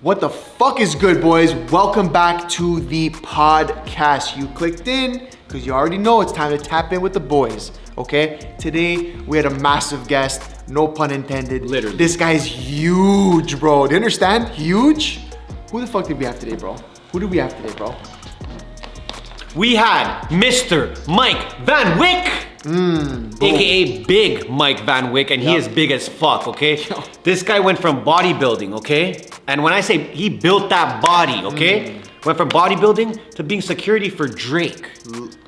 What the fuck is good, boys? Welcome back to the podcast. You clicked in because you already know it's time to tap in with the boys, okay? Today, we had a massive guest, no pun intended. Literally. This guy's huge, bro. Do you understand? Huge? Who the fuck did we have today, bro? Who did we have today, bro? We had Mr. Mike Van Wyck, aka Big Mike Van Wyck, and he is big as fuck, okay? This guy went from bodybuilding, okay? And when I say he built that body, okay? Went from bodybuilding to being security for Drake.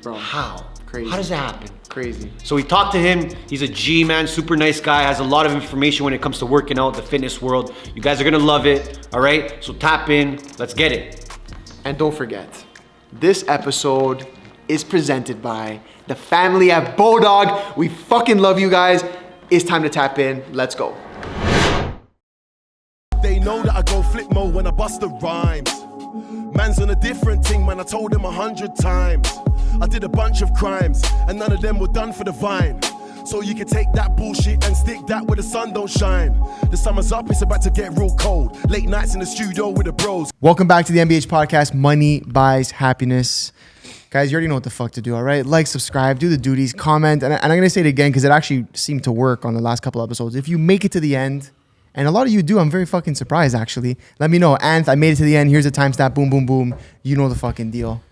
Bro. How? Crazy. How does that happen? Crazy. So we talked to him. He's a G-man, super nice guy, has a lot of information when it comes to working out, the fitness world. You guys are gonna love it, all right? So tap in, let's get it. And don't forget, this episode is presented by the family at Bodog. We fucking love you guys. It's time to tap in. Let's go. They know that I go flip mode when I bust the rhymes. Man's on a different thing, man, I told him 100 times. I did a bunch of crimes, and none of them were done for the vine. So you can take that bullshit and stick that where the sun don't shine. The summer's up, it's about to get real cold. Late nights in the studio with the bros. Welcome back to the MBH podcast. Money buys happiness. Guys, you already know what the fuck to do, all right? Like, subscribe, do the duties, comment. And I'm going to say it again because it actually seemed to work on the last couple episodes. If you make it to the end, and a lot of you do, I'm very fucking surprised, actually. Let me know. Anth, I made it to the end. Here's a timestamp. Boom, boom, boom. You know the fucking deal.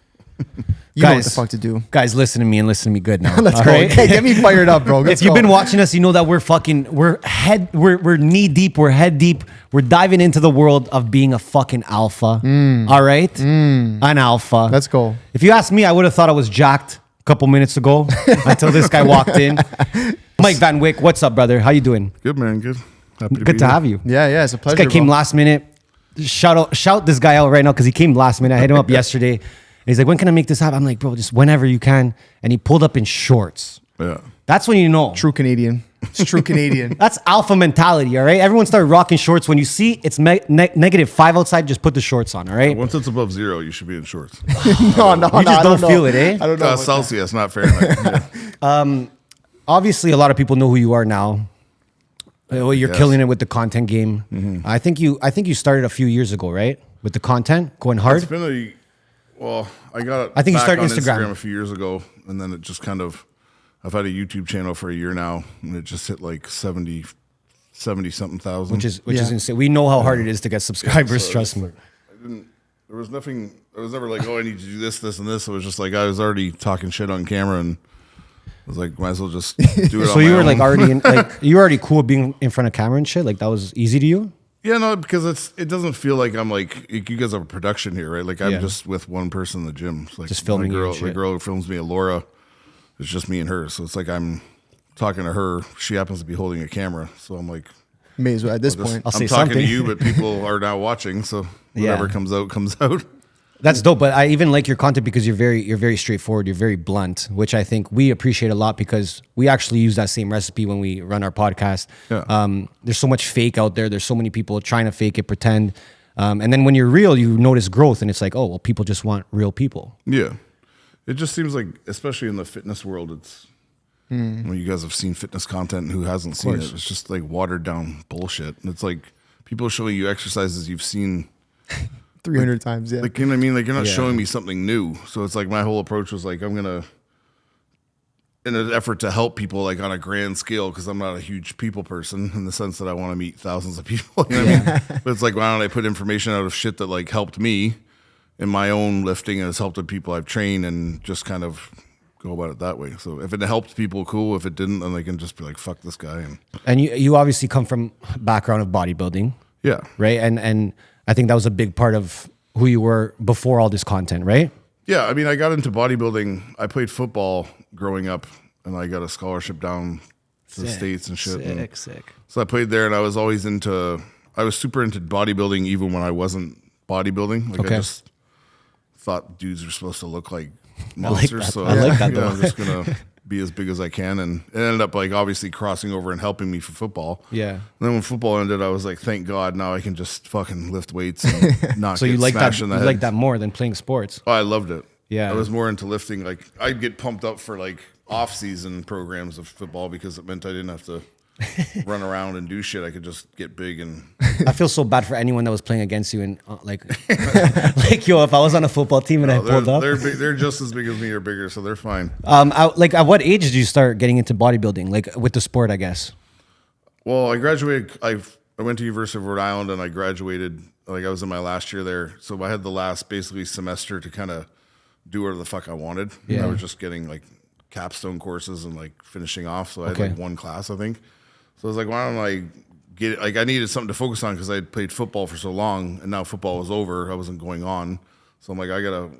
You know what the fuck to do. Guys, listen to me and listen to me good now. Let's go. Right? Okay, get me fired up, bro. If you've been watching us, you know that we're knee deep, we're head deep. We're diving into the world of being a fucking alpha. All right? An alpha. Let's go. If you ask me, I would have thought I was jacked a couple minutes ago until this guy walked in. Mike Van Wyck, what's up, brother? How you doing? Good, man. Good. Happy Good to have you. Yeah, it's a pleasure. This guy came bro. last minute. Shout this guy out right now because he came last minute. I hit him up yesterday. And he's like, when can I make this happen? I'm like, bro, just whenever you can. And he pulled up in shorts. Yeah. That's when you know. True Canadian. It's true Canadian. That's alpha mentality, all right? Everyone started rocking shorts. When you see it's -5 outside, just put the shorts on, all right? Once it's above 0, you should be in shorts. No, You just don't feel it, eh? I don't know. Celsius, not Fahrenheit. Yeah. Obviously, a lot of people know who you are now. Well, you're Yes. killing it with the content game. I think you started a few years ago, right? With the content, going hard. It's been I got it. I think you back started on Instagram. a few years ago, and then it just kind of, I've had a YouTube channel for a year now, and it just hit like 70 something thousand. Which is insane. We know how hard it is to get subscribers, so trust me. There was nothing, I was never like, oh, I need to do this, this, and this. It was just like, I was already talking shit on camera, and I was like, might as well just do it So on you my were own. like already you were already cool being in front of camera and shit? Like that was easy to you? Yeah, no, because it doesn't feel like I'm like, you guys have a production here, right? Like I'm Yeah. just with one person in the gym. It's like Just filming my you girl. and shit. The girl who films me, Laura, it's just me and her. So it's like I'm talking to her. She happens to be holding a camera. So I'm like, May as well at this just- point. I'll say I'm talking something. to you, but people are now watching. So whatever Yeah. comes out, comes out. That's dope, but I even like your content because you're very straightforward. You're very blunt, which I think we appreciate a lot because we actually use that same recipe when we run our podcast. Yeah. There's so much fake out there. There's so many people trying to fake it, pretend, and then when you're real, you notice growth, and it's like, oh, well, people just want real people. Yeah. It just seems like, especially in the fitness world, it's, when you guys have seen fitness content and who hasn't seen it, it's just like watered down bullshit. And it's like people showing you exercises you've seen 300 times, yeah. Like, you know what I mean? Like, you're not Yeah. showing me something new. So it's like my whole approach was like, I'm going to, in an effort to help people like on a grand scale, because I'm not a huge people person in the sense that I want to meet thousands of people. You know what I mean? But it's like, why don't I put information out of shit that like helped me in my own lifting and has helped the people I've trained and just kind of go about it that way. So if it helped people, cool. If it didn't, then they can just be like, fuck this guy. And you obviously come from a background of bodybuilding, Yeah. right? And I think that was a big part of who you were before all this content, right? Yeah, I mean, I got into bodybuilding. I played football growing up, and I got a scholarship down to the States and shit. And Sick. so I played there, and I was always I was super into bodybuilding even when I wasn't bodybuilding. Like, Okay. I just thought dudes were supposed to look like monsters. that. So I like that, you know, though. I'm just going to be as big as I can. And it ended up, like, obviously crossing over and helping me for football. Yeah. And then when football ended, I was like, thank God, now I can just fucking lift weights and not So get you like that? smashed in You the head. like that more than playing sports? Oh, I loved it. Yeah. I was more into lifting. Like, I'd get pumped up for like off-season programs of football because it meant I didn't have to run around and do shit. I could just get big and I feel so bad for anyone that was playing against you and like, like yo, if I was on a football team and I pulled up, they're just as big as me or bigger, so they're fine. like at what age did you start getting into bodybuilding, like with the sport, I guess? Well, I graduated. I went to University of Rhode Island and I graduated. Like I was in my last year there, so I had the last basically semester to kind of do whatever the fuck I wanted. Yeah. I was just getting like capstone courses and like finishing off. So I had like one class, I think. So I was like, why don't I get it? Like I needed something to focus on because I had played football for so long and now football was over. I wasn't going on. So I'm like,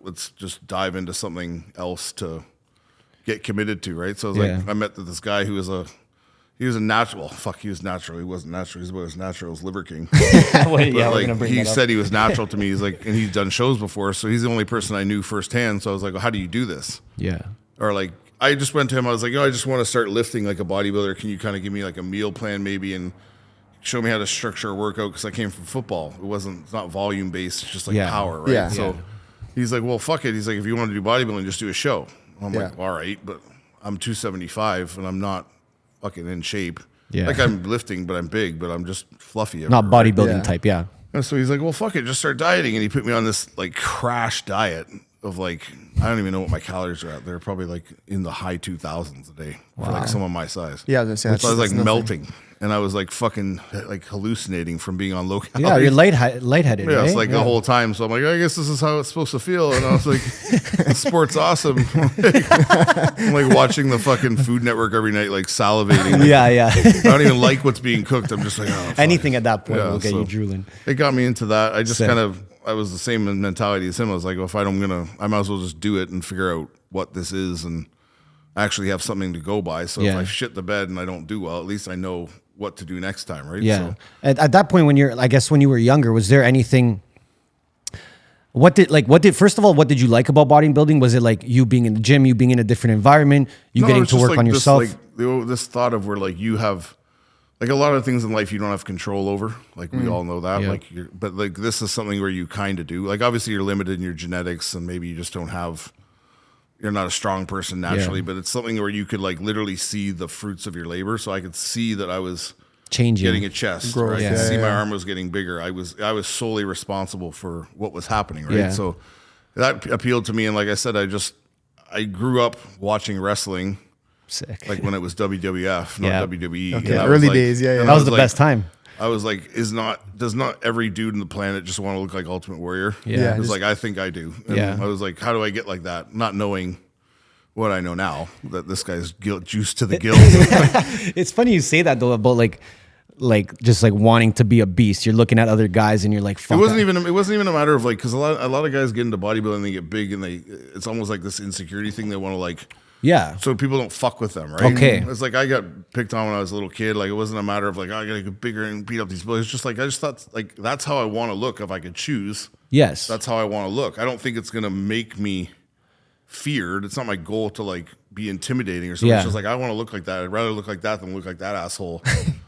let's just dive into something else to get committed to, right? So I was like, I met this guy who was he was a natural. Well, fuck, he was natural. He wasn't natural. He was natural. He was Liver King. He said he was natural to me. He's like, and he's done shows before, so he's the only person I knew firsthand. So I was like, well, how do you do this? Yeah. Or like, I just went to him. I was like, I just want to start lifting like a bodybuilder. Can you kind of give me like a meal plan maybe and show me how to structure a workout? Because I came from football. It's not volume based. It's just like power, right? Yeah. So he's like, well, fuck it. He's like, if you want to do bodybuilding, just do a show. I'm like, all right, but I'm 275 and I'm not fucking in shape. Yeah. Like I'm lifting, but I'm big, but I'm just fluffy. Not bodybuilding Yeah. type, yeah. And so he's like, well, fuck it, just start dieting. And he put me on this like crash diet of like, I don't even know what my calories are at. They're probably like in the high 2000s a day for like someone my size. Yeah, I was gonna say, So I was like that's nothing. melting. And I was like fucking like hallucinating from being on low calories. Yeah, you're lightheaded, Yeah, right? it's like the whole time. So I'm like, I guess this is how it's supposed to feel. And I was like, sport's awesome. I'm like watching the fucking Food Network every night, like salivating. Yeah. I don't even like what's being cooked. I'm just like, oh, fuck. Anything at that point Yeah, will get so you drooling. It got me into that. I just Sick. I was the same mentality as him. I was like, well, if I might as well just do it and figure out what this is and actually have something to go by. So if I shit the bed and I don't do well, at least I know what to do next time, right? Yeah. So, At that point, when you were younger, was there anything? First of all, what did you like about bodybuilding? Was it like you being in the gym, you being in a different environment, you No, getting it's to just work like on this, yourself? like this thought of where like you have like a lot of things in life you don't have control over. Like we all know that. Yeah. Like but like this is something where you kind of do. Like obviously you're limited in your genetics and maybe you just don't have. You're not a strong person naturally, but it's something where you could like literally see the fruits of your labor. So I could see that I was Changing. getting a chest. Growth, Right? I yeah, could see my yeah. arm was getting bigger. I was solely responsible for what was happening. Right. Yeah. So that appealed to me. And like I said, I grew up watching wrestling. Sick. Like when it was WWF, not Yeah. WWE. Okay, And I early was like- days, yeah, yeah. and That I was the like- best time. I was like, does not every dude on the planet just want to look like Ultimate Warrior? Yeah. It was just- like, I think I do. And Yeah. I was like, how do I get like that? Not knowing what I know now, that this guy's juiced to the gills. It's funny you say that though about like just like wanting to be a beast. You're looking at other guys and you're like, fuck. It wasn't even a matter of like, because a lot of guys get into bodybuilding, they get big, and it's almost like this insecurity thing. They want to like, Yeah. so people don't fuck with them, right? Okay. It's like I got picked on when I was a little kid. Like it wasn't a matter of like, oh, I gotta get bigger and beat up these boys. It's just like I just thought like that's how I want to look if I could choose. Yes. That's how I want to look. I don't think it's gonna make me feared. It's not my goal to like be intimidating or something. Yeah. It's just like I want to look like that. I'd rather look like that than look like that asshole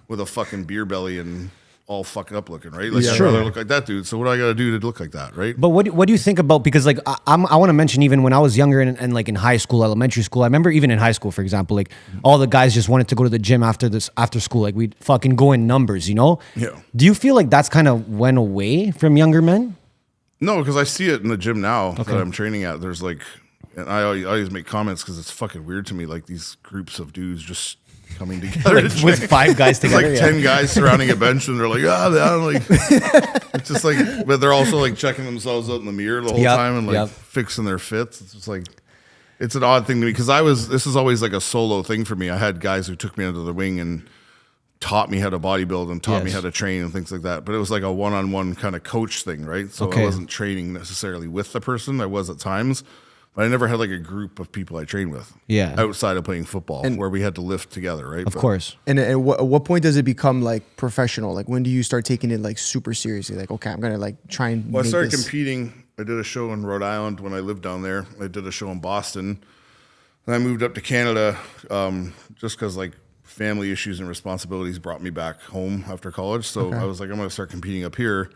with a fucking beer belly and all fucked up looking, right? Like Yeah. I'd Sure. rather look like that dude. So what do I gotta do to look like that, right? But what do you think about, because like I want to mention even when I was younger and like in high school, elementary school, I remember even in high school, for example, like all the guys just wanted to go to the gym after school. Like we'd fucking go in numbers, you know? Yeah. Do you feel like that's kind of went away from younger men? No, because I see it in the gym now that I'm training at. There's like, and I always make comments because it's fucking weird to me, like these groups of dudes just coming together Like to with train. 5 guys It's together. like yeah. 10 guys surrounding a bench and they're like, I'm like, it's just like, but they're also like checking themselves out in the mirror the whole Yep, time and like yep. fixing their fits. It's just like, it's an odd thing to me because this is always like a solo thing for me. I had guys who took me under the wing and taught me how to bodybuild and taught me Yes. how to train and things like that. But it was like a one-on-one kind of coach thing, right? So Okay. I wasn't training necessarily with the person. I was at times, but I never had like a group of people I trained with. Yeah. Outside of playing football, where we had to lift together, right? Of course. And at what point does it become like professional? Like when do you start taking it like super seriously? Like, okay, I'm gonna like try and Well, I make started this. competing. I did a show in Rhode Island when I lived down there. I did a show in Boston. And I moved up to Canada just because like family issues and responsibilities brought me back home after college. So I was like, I'm going to start competing up here.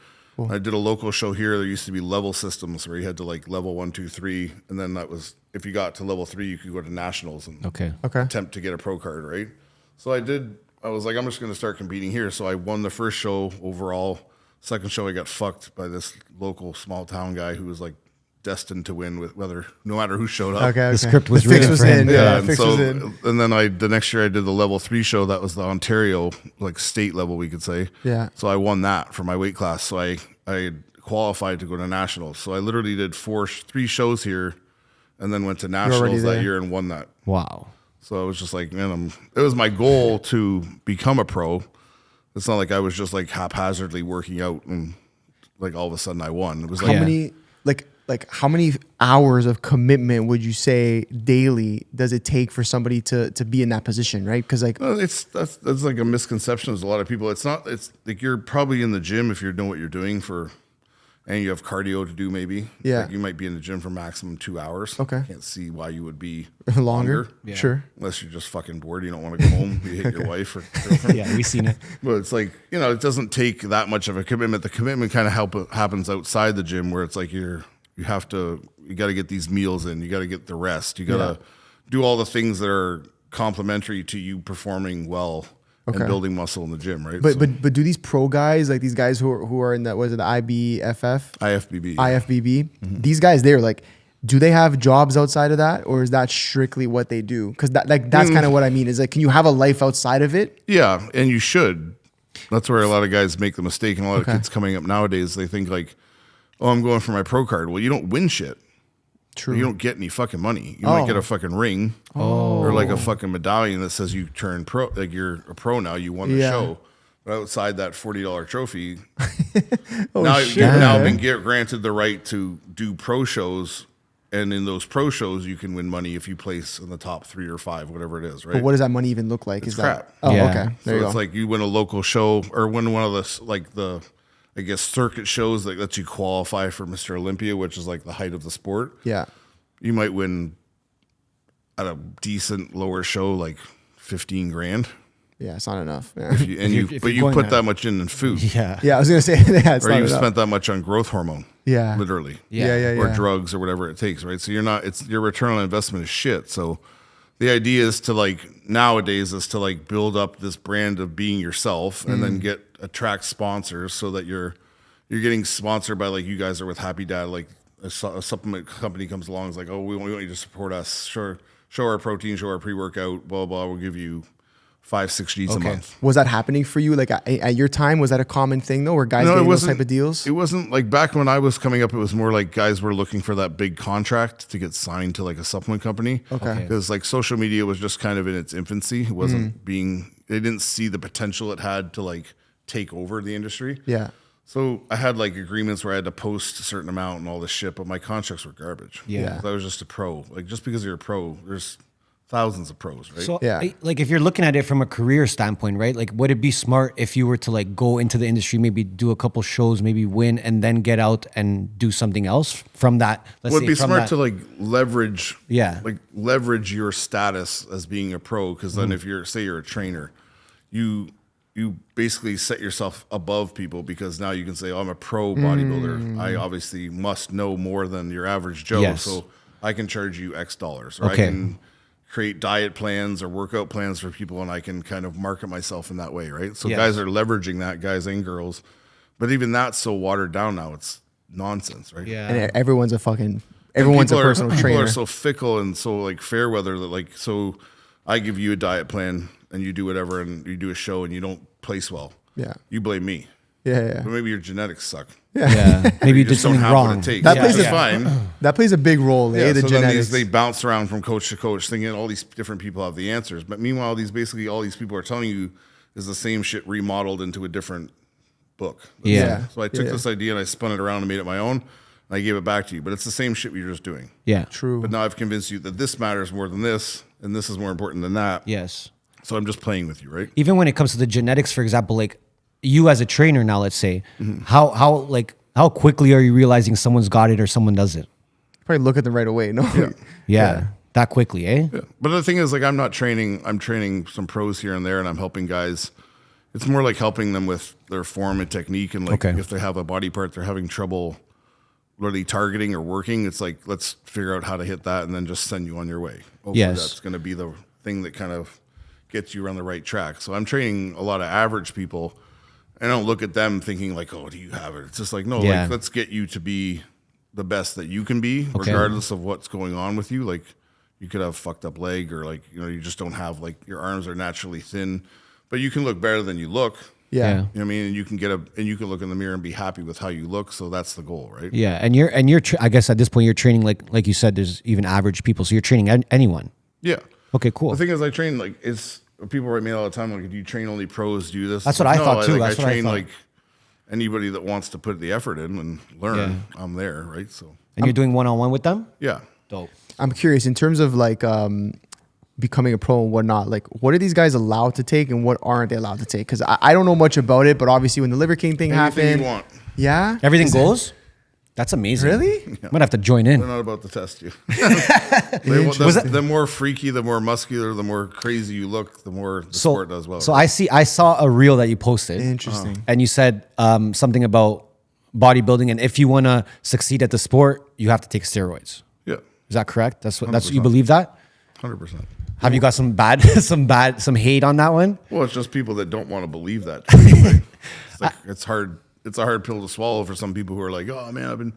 I did a local show here. There used to be level systems where you had to like level 1, 2, 3. And then that was, if you got to level 3, you could go to nationals and Okay. Okay. attempt to get a pro card, right? So I did I was like, I'm just going to start competing here. So I won the first show overall. Second show, I got fucked by this local small town guy who was like destined to win with no matter who showed up. Okay. The script was The fix written was for him. in. Yeah, and fix was in. and then the next year I did the level 3 show. That was the Ontario, like state level, we could say. Yeah. So I won that for my weight class. So I qualified to go to nationals. So I literally did 3 shows here, and then went to nationals that there. year and won that. Wow. So I was just like, man, it was my goal to become a pro. It's not like I was just like haphazardly working out and like all of a sudden I won. It was How like, many like how many hours of commitment would you say daily does it take for somebody to be in that position, right? Because like that's like a misconception. There's a lot of people. It's like you're probably in the gym if you know what you're doing and you have cardio to do maybe. Yeah. Like you might be in the gym for maximum 2 hours. Okay. I can't see why you would be longer. Yeah. Sure. Unless you're just fucking bored. You don't want to go home. You hate your wife or girlfriend. Yeah, we've seen it. But it's like, it doesn't take that much of a commitment. The commitment kind of happens outside the gym where it's like you got to get these meals in. You got to get the rest. You got to do all the things that are complementary to you performing well and building muscle in the gym, right? But do these pro guys, like these guys who are in that, was it the IBFF? IFBB. IFBB. These guys there, like, do they have jobs outside of that, or is that strictly what they do? Because that's kind of what I mean. Is like, can you have a life outside of it? Yeah, and you should. That's where a lot of guys make the mistake, and a lot of kids coming up nowadays, they think like, oh, I'm going for my pro card. Well, you don't win shit. True. You don't get any fucking money. You might get a fucking ring or like a fucking medallion that says you turned pro, like you're a pro now, you won the show. But outside that $40 trophy, you've now been granted the right to do pro shows. And in those pro shows, you can win money if you place in the top 3 or 5, whatever it is, right? But what does that money even look like? It's is crap. That? Oh, Yeah. okay. There you It's go. like you win a local show or win one of the I guess circuit shows that lets you qualify for Mr. Olympia, which is like the height of the sport. Yeah. You might win at a decent lower show like 15 grand. Yeah, it's not enough. Yeah. But you going put there. that much in food. Yeah. Yeah, I was gonna say it's Or not you enough. spent that much on growth hormone. Yeah. Literally. Yeah. Or drugs or whatever it takes, right? So your return on investment is shit. So the idea is to nowadays is to build up this brand of being yourself and then attract sponsors so that you're getting sponsored by you guys are with Happy Dad, like a supplement company comes along, is like, oh, we want you to support us. Sure. Show our protein, show our pre-workout, blah, blah, we'll give you 5-6 G's a month. Was that happening for you? Like at your time, was that a common thing though, where guys getting those type of deals? It wasn't like back when I was coming up. It was more like guys were looking for that big contract to get signed to a supplement company. Okay. Because social media was just kind of in its infancy. It wasn't they didn't see the potential it had to take over the industry. Yeah. So I had agreements where I had to post a certain amount and all this shit, but my contracts were garbage. Yeah. 'Cause I was just a pro. Just because you're a pro, there's thousands of pros, right? So, Yeah. if you're looking at it from a career standpoint, right? Would it be smart if you were to go into the industry, maybe do a couple shows, maybe win, and then get out and do something else from that? Would be smart to leverage, leverage your status as being a pro, because then if you're a trainer, you basically set yourself above people, because now you can say, oh, I'm a pro bodybuilder. I obviously must know more than your average Joe, Yes. so I can charge you X dollars, or Okay. I can create diet plans or workout plans for people, and I can kind of market myself in that way, right? So Yes. guys are leveraging that, guys and girls, but even that's so watered down now, it's nonsense, right? Yeah. And everyone's a personal People trainer. are so fickle and so fair weather that so I give you a diet plan and you do whatever and you do a show and you don't place well. Yeah. You blame me. Yeah. But maybe your genetics suck. Yeah. Maybe you did just don't something have wrong. what it takes. That Which plays is a- fine. That plays a big role, Yeah, the so then genetics. they bounce around from coach to coach thinking all these different people have the answers. But meanwhile, all these people are telling you is the same shit remodeled into a different book. Yeah. So I took Yeah. this idea and I spun it around and made it my own, and I gave it back to you. But it's the same shit we were just doing. Yeah. True. But now I've convinced you that this matters more than this, and this is more important than that. Yes. So I'm just playing with you, right? Even when it comes to the genetics, for example, you as a trainer now, let's say, Mm-hmm. how quickly are you realizing someone's got it or someone doesn't? Probably look at them right away. No. Yeah. That quickly, eh? Yeah. But the thing is, I'm not training. I'm training some pros here and there, and I'm helping guys. It's more like helping them with their form and technique, and Okay. if they have a body part they're having trouble really targeting or working, it's let's figure out how to hit that, and then just send you on your way. Hopefully Yes. that's going to be the thing that kind of gets you on the right track. So I'm training a lot of average people. I don't look at them thinking like, oh, do you have it? It's just like, no, like let's get you to be the best that you can be, regardless of what's going on with you. Like you could have fucked up leg, or like, you know, you just don't have, like, your arms are naturally thin, but you can look better than you look. Yeah. You know what I mean? And you can you can look in the mirror and be happy with how you look. So that's the goal, right? Yeah. And you're I guess at this point you're training, like you said, there's even average people. So you're training anyone. Yeah. Okay, cool. The thing is, I train, like, people write me all the time, like, do you train only pros, do this? That's what I thought too. I That's what I train thought. like anybody that wants to put the effort in and learn. I'm there, right? So. And you're doing one-on-one with them? Yeah. Dope. I'm curious in terms of like becoming a pro and whatnot. Like, what are these guys allowed to take and what aren't they allowed to take? Because I don't know much about it, but obviously when the Liver King thing Anything happened, you want. yeah, Everything goes? That's amazing. Really? I'm gonna have to join in. They're not about to test you. The more freaky, the more muscular, the more crazy you look, the more the sport does well. So I saw a reel that you posted. Interesting. And you said something about bodybuilding, and if you want to succeed at the sport, you have to take steroids. Yeah. Is that correct? That's what 100%. you believe that? 100%. Have you got some hate on that one? Well, it's just people that don't want to believe that. Right? It's like, it's hard. It's a hard pill to swallow for some people who are like, oh man, I've been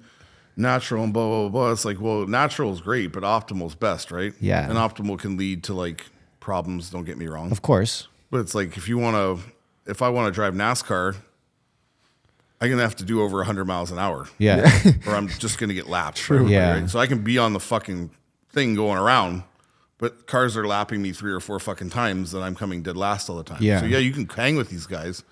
natural and blah, blah, blah. It's like, well, natural is great, but optimal is best, right? Yeah. And optimal can lead to like problems, don't get me wrong. Of course. But it's like, if I want to drive NASCAR, I'm going to have to do over 100 miles an hour. Yeah. Or I'm just going to get lapped. True. Yeah. Right? So I can be on the fucking thing going around, but cars are lapping me 3 or 4 fucking times and I'm coming dead last all the time. Yeah. So yeah, you can hang with these guys,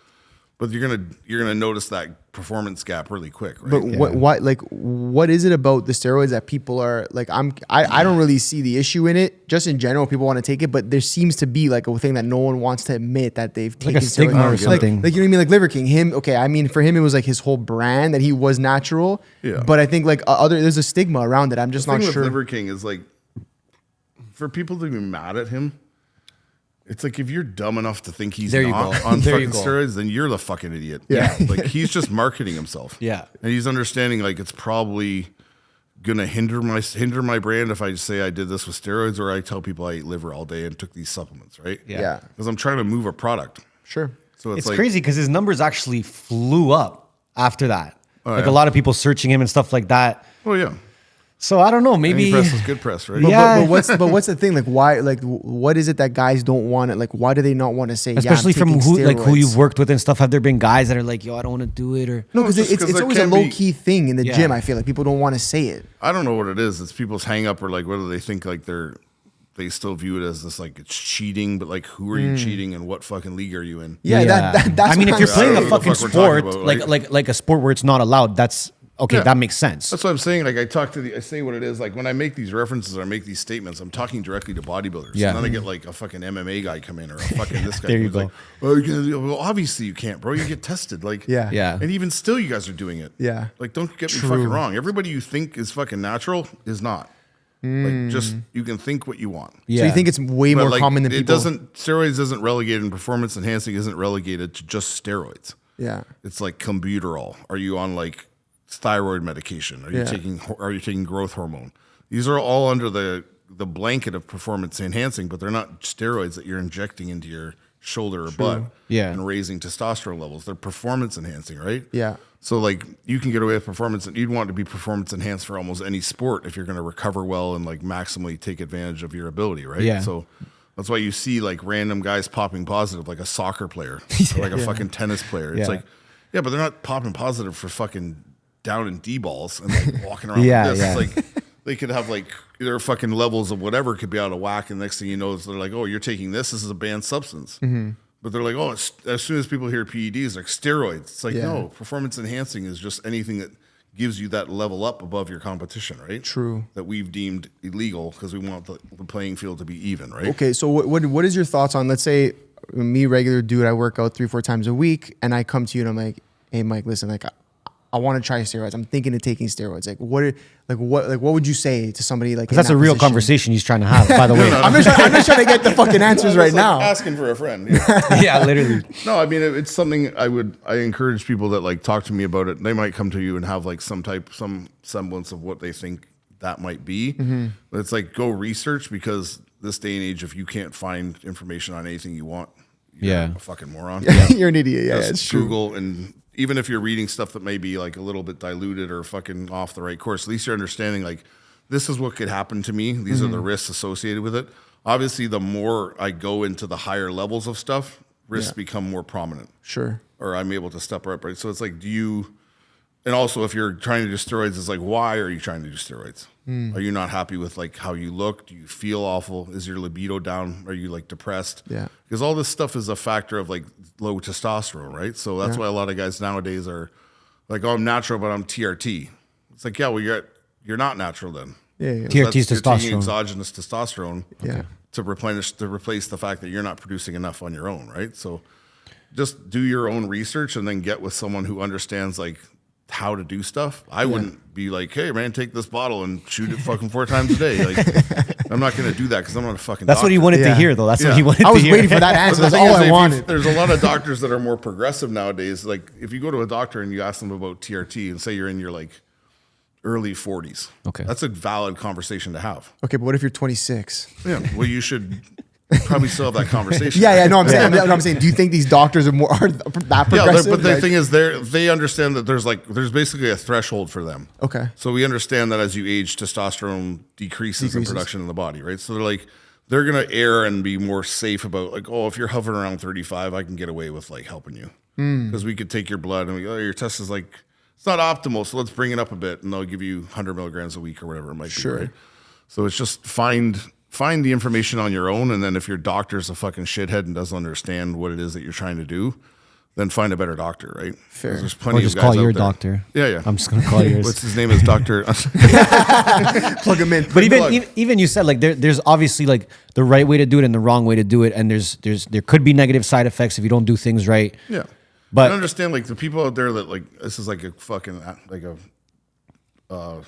but you're gonna notice that performance gap really quick, right? But what is it about the steroids that people are like? I don't really see the issue in it. Just in general, people want to take it, but there seems to be like a thing that no one wants to admit that they've taken a stigma steroids. or something. Like you know what I mean? Like Liver King, him. Okay, I mean for him it was like his whole brand that he was natural. Yeah. But I think like there's a stigma around it. I'm just The not thing with sure. Liver King is like, for people to be mad at him, it's like if you're dumb enough to think he's There you not go. on There you fucking go. steroids, then you're the fucking idiot. Yeah. Like he's just marketing himself. Yeah. And he's understanding like it's probably gonna hinder my brand if I just say I did this with steroids, or I tell people I ate liver all day and took these supplements, right? Yeah. Because I'm trying to move a product. Sure. So It's like, crazy because his numbers actually flew up after that. Like yeah. a lot of people searching him and stuff like that. Oh yeah. So I don't know, maybe. Any press is good press, right? Yeah. But what's the thing? Like why? Like what is it that guys don't want it? Like why do they not want to say? Especially yeah, I'm from taking who you've steroids? worked with and stuff. Have there been guys that are like, yo, I don't want to do it, or No, because just 'cause it's there always a can low be- key thing in the Yeah. gym. I feel like people don't want to say it. I don't know what it is. It's people's hang up, or like whether they think like they still view it as this like it's cheating, but like who are you cheating and what fucking league are you in? Yeah, that's. I mean, what if you're I'm playing saying. a what the fucking fuck we're sport, talking about, like a sport where it's not allowed, that's okay. Yeah. That makes sense. That's what I'm saying. Like I say what it is. Like when I make these references or I make these statements, I'm talking directly to bodybuilders. Yeah. And then I get like a fucking MMA guy come in or a fucking this guy. There you who's go. Like, oh, you can, well, obviously you can't, bro. You get tested. Like Yeah. Yeah. And even still, you guys are doing it. Yeah. Like don't get me True. fucking wrong. Everybody you think is fucking natural is not. Like just you can think what you want. So you think it's way But more like, common than it people? steroids isn't relegated, and performance enhancing isn't relegated to just steroids. Yeah. It's like Clenbuterol. Are you on like thyroid medication? Are you taking growth hormone? These are all under the blanket of performance enhancing, but they're not steroids that you're injecting into your shoulder or butt and raising testosterone levels. They're performance enhancing, right? Yeah. So like you can get away with performance, and you'd want to be performance enhanced for almost any sport if you're going to recover well and like maximally take advantage of your ability, right? Yeah. So that's why you see like random guys popping positive, like a soccer player or like a fucking tennis player. It's like, yeah, but they're not popping positive for fucking down and D balls and like walking around Yeah, like this. yeah. It's like they could have like their fucking levels of whatever could be out of whack, and next thing you know is they're like, oh, you're taking this is a banned substance. But they're like, oh, as soon as people hear PEDs, like steroids. It's like, no, performance enhancing is just anything that gives you that level up above your competition, right? True. That we've deemed illegal because we want the playing field to be even, right? Okay, so what is your thoughts on, let's say me, regular dude, I work out 3-4 times a week, and I come to you and I'm like, hey Mike, listen, like I want to try steroids. I'm thinking of taking steroids. Like what would you say to somebody like? Because that's a real conversation he's trying to have, by the way. I'm just trying to get the fucking answers right It's like now. asking for a friend. Yeah. Yeah, literally. No, I mean it's something I encourage people that like talk to me about it. They might come to you and have like some semblance of what they think that might be. But it's like go research, because this day and age, if you can't find information on anything you want, Yeah. you're a fucking moron. You're an idiot. Yeah, Just it's true. Google, and even if you're reading stuff that may be like a little bit diluted or fucking off the right course, at least you're understanding like this is what could happen to me. These are the risks associated with it. Obviously, the more I go into the higher levels of stuff, risks become more prominent. Sure. Or I'm able to step up, right? So it's like, and also if you're trying to do steroids, it's like, why are you trying to do steroids? Are you not happy with like how you look? Do you feel awful? Is your libido down? Are you like depressed? Yeah. Because all this stuff is a factor of like low testosterone, right? So that's why a lot of guys nowadays are like, oh, I'm natural, but I'm TRT. It's like, yeah, well, you're not natural then. Yeah. TRT is You're taking testosterone. exogenous testosterone Yeah. to replace the fact that you're not producing enough on your own, right? So just do your own research and then get with someone who understands like how to do stuff. I wouldn't be like, hey man, take this bottle and shoot it fucking 4 times a day. Like, I'm not going to do that because I'm not a fucking That's what he doctor. wanted to Yeah. hear, though. That's what Yeah. he wanted I to was hear. waiting for that But answer. the That's thing all is, I wanted. there's a lot of doctors that are more progressive nowadays. Like if you go to a doctor and you ask them about TRT and say you're in your like early 40s, Okay. that's a valid conversation to have. Okay, but what if you're 26? Yeah, well, you should probably still have that conversation. Yeah. No, I'm saying. I'm saying. Do you think these doctors are that progressive? but the Like- thing is, they understand that there's basically a threshold for them. Okay. So we understand that as you age, testosterone decreases in production in the body, right? So they're gonna err and be more safe about like, oh, if you're hovering around 35, I can get away with like helping you because we could take your blood and your test is like it's not optimal, so let's bring it up a bit, and they'll give you 100 milligrams a week or whatever it might be. Right? So it's just find the information on your own, and then if your doctor's a fucking shithead and doesn't understand what it is that you're trying to do, then find a better doctor, right? Fair. 'Cause There's Or plenty just of guys call your out there. doctor. Yeah. I'm just gonna call yours. What's his name? Is Doctor? Plug them in. But Look. even you said like there's obviously like the right way to do it and the wrong way to do it, and there could be negative side effects if you don't do things right. Yeah. But- I understand like the people out there that like this is like a fucking like a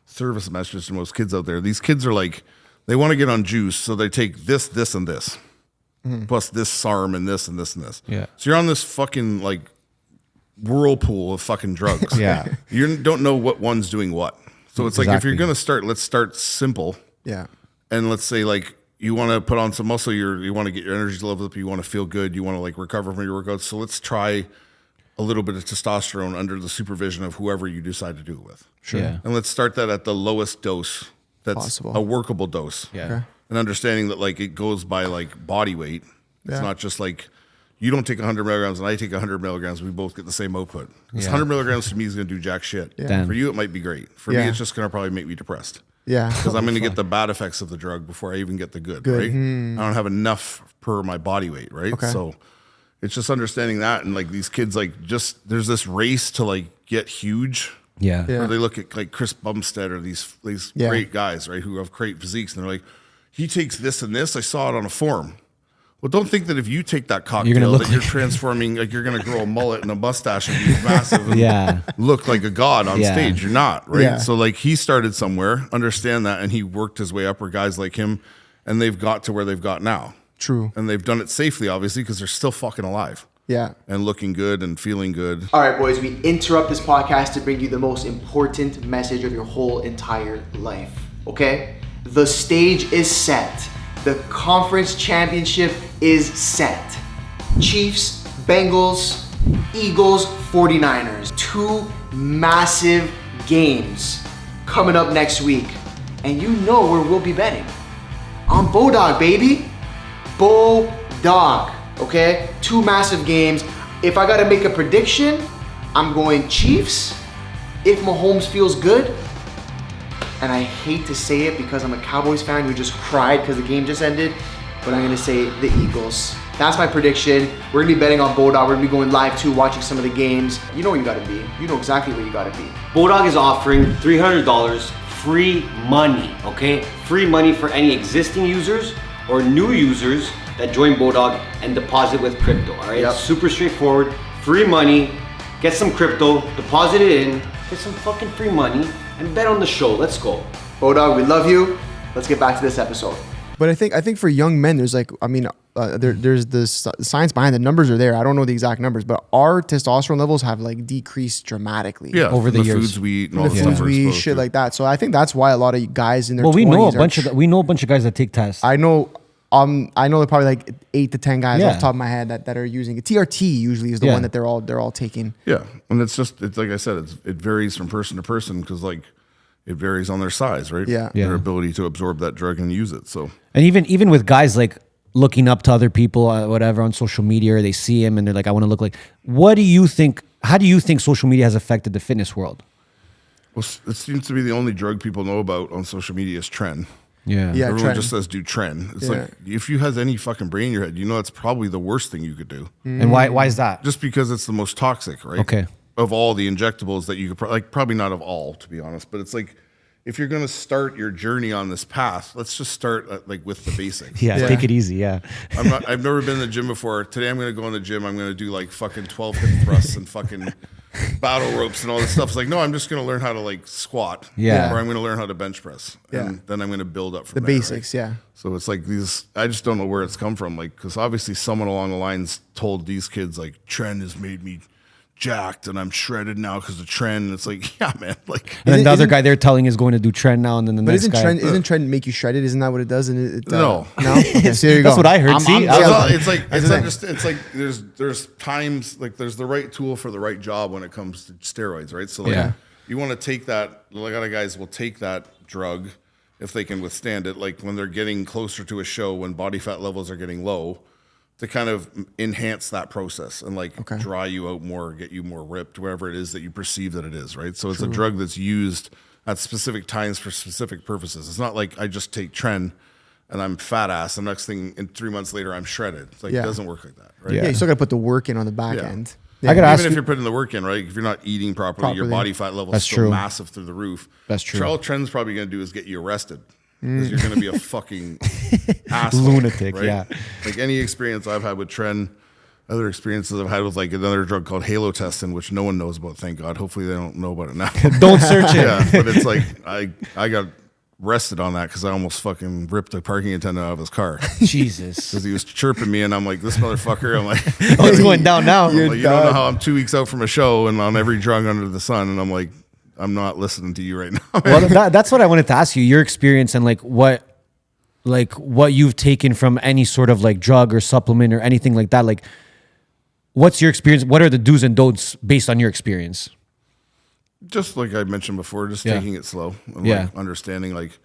service message to most kids out there. These kids are like they want to get on juice, so they take this, and this, plus this SARM and this and this and this. Yeah. So you're on this fucking like whirlpool of fucking drugs. Yeah. You don't know what one's doing what. So it's like if you're Exactly. gonna start, let's start simple. Yeah. And let's say like you want to put on some muscle, you want to get your energy levels up, you want to feel good, you want to like recover from your workouts. So let's try a little bit of testosterone under the supervision of whoever you decide to do it with. Sure. Yeah. And let's start that at the lowest dose that's Possible. a workable dose. Yeah. Okay. And understanding that like it goes by like body weight. It's Yeah. not just like you don't take 100 milligrams and I take 100 milligrams. We both get the same output. This Yeah. 100 milligrams to me is going to do jack shit. Damn. For you, it might be great. For Yeah. me, it's just going to probably make me depressed. Yeah. Because I'm going to get the bad effects of the drug before I even get the good, Good. right? I don't have enough per my body weight, right? Okay. So it's just understanding that. And like these kids, like just there's this race to like get huge. Yeah. Yeah. Or they look at like Chris Bumstead or these Yeah. great guys, right, who have great physiques, and they're like, he takes this and this. I saw it on a forum. Well, don't think that if you take that cocktail gonna look that you're like- transforming, like you're going to grow a mullet and a mustache and be massive and Yeah. look like a god on Yeah. stage. You're not, right? Yeah. So like he started somewhere, understand that, and he worked his way up where guys like him, and they've got to where they've got now. True. And they've done it safely, obviously, because they're still fucking alive Yeah. and looking good and feeling good. All right, boys, we interrupt this podcast to bring you the most important message of your whole entire life, okay? The stage is set. The conference championship is set. Chiefs, Bengals, Eagles, 49ers. 2 massive games coming up next week. And you know where we'll be betting. On Bodog, baby. Bodog, okay? 2 massive games. If I gotta make a prediction, I'm going Chiefs. If Mahomes feels good, and I hate to say it because I'm a Cowboys fan who just cried because the game just ended, but I'm gonna say the Eagles. That's my prediction. We're gonna be betting on Bodog. We're gonna be going live too, watching some of the games. You know where you gotta be. You know exactly where you gotta be. Bodog is offering $300 free money, okay? Free money for any existing users or new users that join Bodog and deposit with crypto, all right? Yep. Super straightforward, free money, get some crypto, deposit it in, get some fucking free money, and bet on the show. Let's go. Bodog, we love you. Let's get back to this episode. But I think for young men, there's like, I mean, there's the science behind the numbers are there. I don't know the exact numbers, but our testosterone levels have like decreased dramatically. Yeah, over the years. foods we eat and all The the stuff foods we're we eat, exposed shit to. like that. So I think that's why a lot of guys in their Well, 20s we know a are bunch of guys that take tests. I know there are probably like 8 to 10 guys Yeah. off the top of my head that are using it. TRT usually is the Yeah. one that they're all taking. Yeah, and it's like I said, it varies from person to person because like it varies on their size, right? Yeah. Yeah. Their ability to absorb that drug and use it. So And even with guys like looking up to other people, whatever, on social media, or they see him and they're like, I want to look like. What do you think? How do you think social media has affected the fitness world? well, it seems to be the only drug people know about on social media is trend. Yeah. Everyone trend. just says do trend. It's Yeah. like if you has any fucking brain in your head, you know that's probably the worst thing you could do. And why is that? Just because it's the most toxic, right? Okay. Of all the injectables that you could probably not of all, to be honest, but it's like if you're going to start your journey on this path, let's just start like with the basics. Yeah, take it easy. Yeah. I've never been in the gym before. Today I'm going to go in the gym. I'm going to do like fucking 12 hip thrusts and fucking battle ropes and all this stuff. It's like, no, I'm just going to learn how to like squat. Yeah. Or I'm going to learn how to bench press. Yeah. And then I'm going to build up from The there, basics, right? yeah. So it's like I just don't know where it's come from. Like, because obviously someone along the lines told these kids like trend has made me jacked and I'm shredded now because of trend. And it's like, yeah, man. Like, And then the other Isn't- guy they're telling is going to do trend now, and then the But next isn't guy. trend make you shredded? Isn't that what it does? And it No. no. Okay, so there you That's go. what I heard. See? it's like That's the thing. it's like there's times like there's the right tool for the right job when it comes to steroids, right? So like Yeah. you want to take that. A lot of guys will take that drug if they can withstand it. Like when they're getting closer to a show, when body fat levels are getting low, to kind of enhance that process and like dry you out more, get you more ripped, wherever it is that you perceive that it is, right? So it's a drug that's used at specific times for specific purposes. It's not like I just take tren and I'm fat ass. The next thing, in 3 months later, I'm shredded. It's like Yeah. it doesn't work like that, right? Yeah, you still got to put the work in on the back Yeah. end. I gotta Even ask if you- you're putting the work in, right? If you're not eating properly, your body fat level is That's still true. massive through the roof. That's true. All trend's probably going to do is get you arrested. Because you're going to be a fucking asshole. Lunatic, right? yeah. Like any experience I've had with trend, other experiences I've had with like another drug called halo testing, which no one knows about, thank God. Hopefully they don't know about it now. Don't search it. Yeah, but it's like I got arrested on that because I almost fucking ripped a parking attendant out of his car Jesus. because he was chirping me, and I'm like, this motherfucker. I'm like, Oh, it's going down now. I'm like, you don't know how I'm 2 weeks out from a show and on every drug under the sun, and I'm like, I'm not listening to you right now. Well, that's what I wanted to ask you. Your experience and like what you've taken from any sort of like drug or supplement or anything like that. Like, what's your experience? What are the do's and don'ts based on your experience? Just like I mentioned before, just Yeah. taking it slow and Yeah. like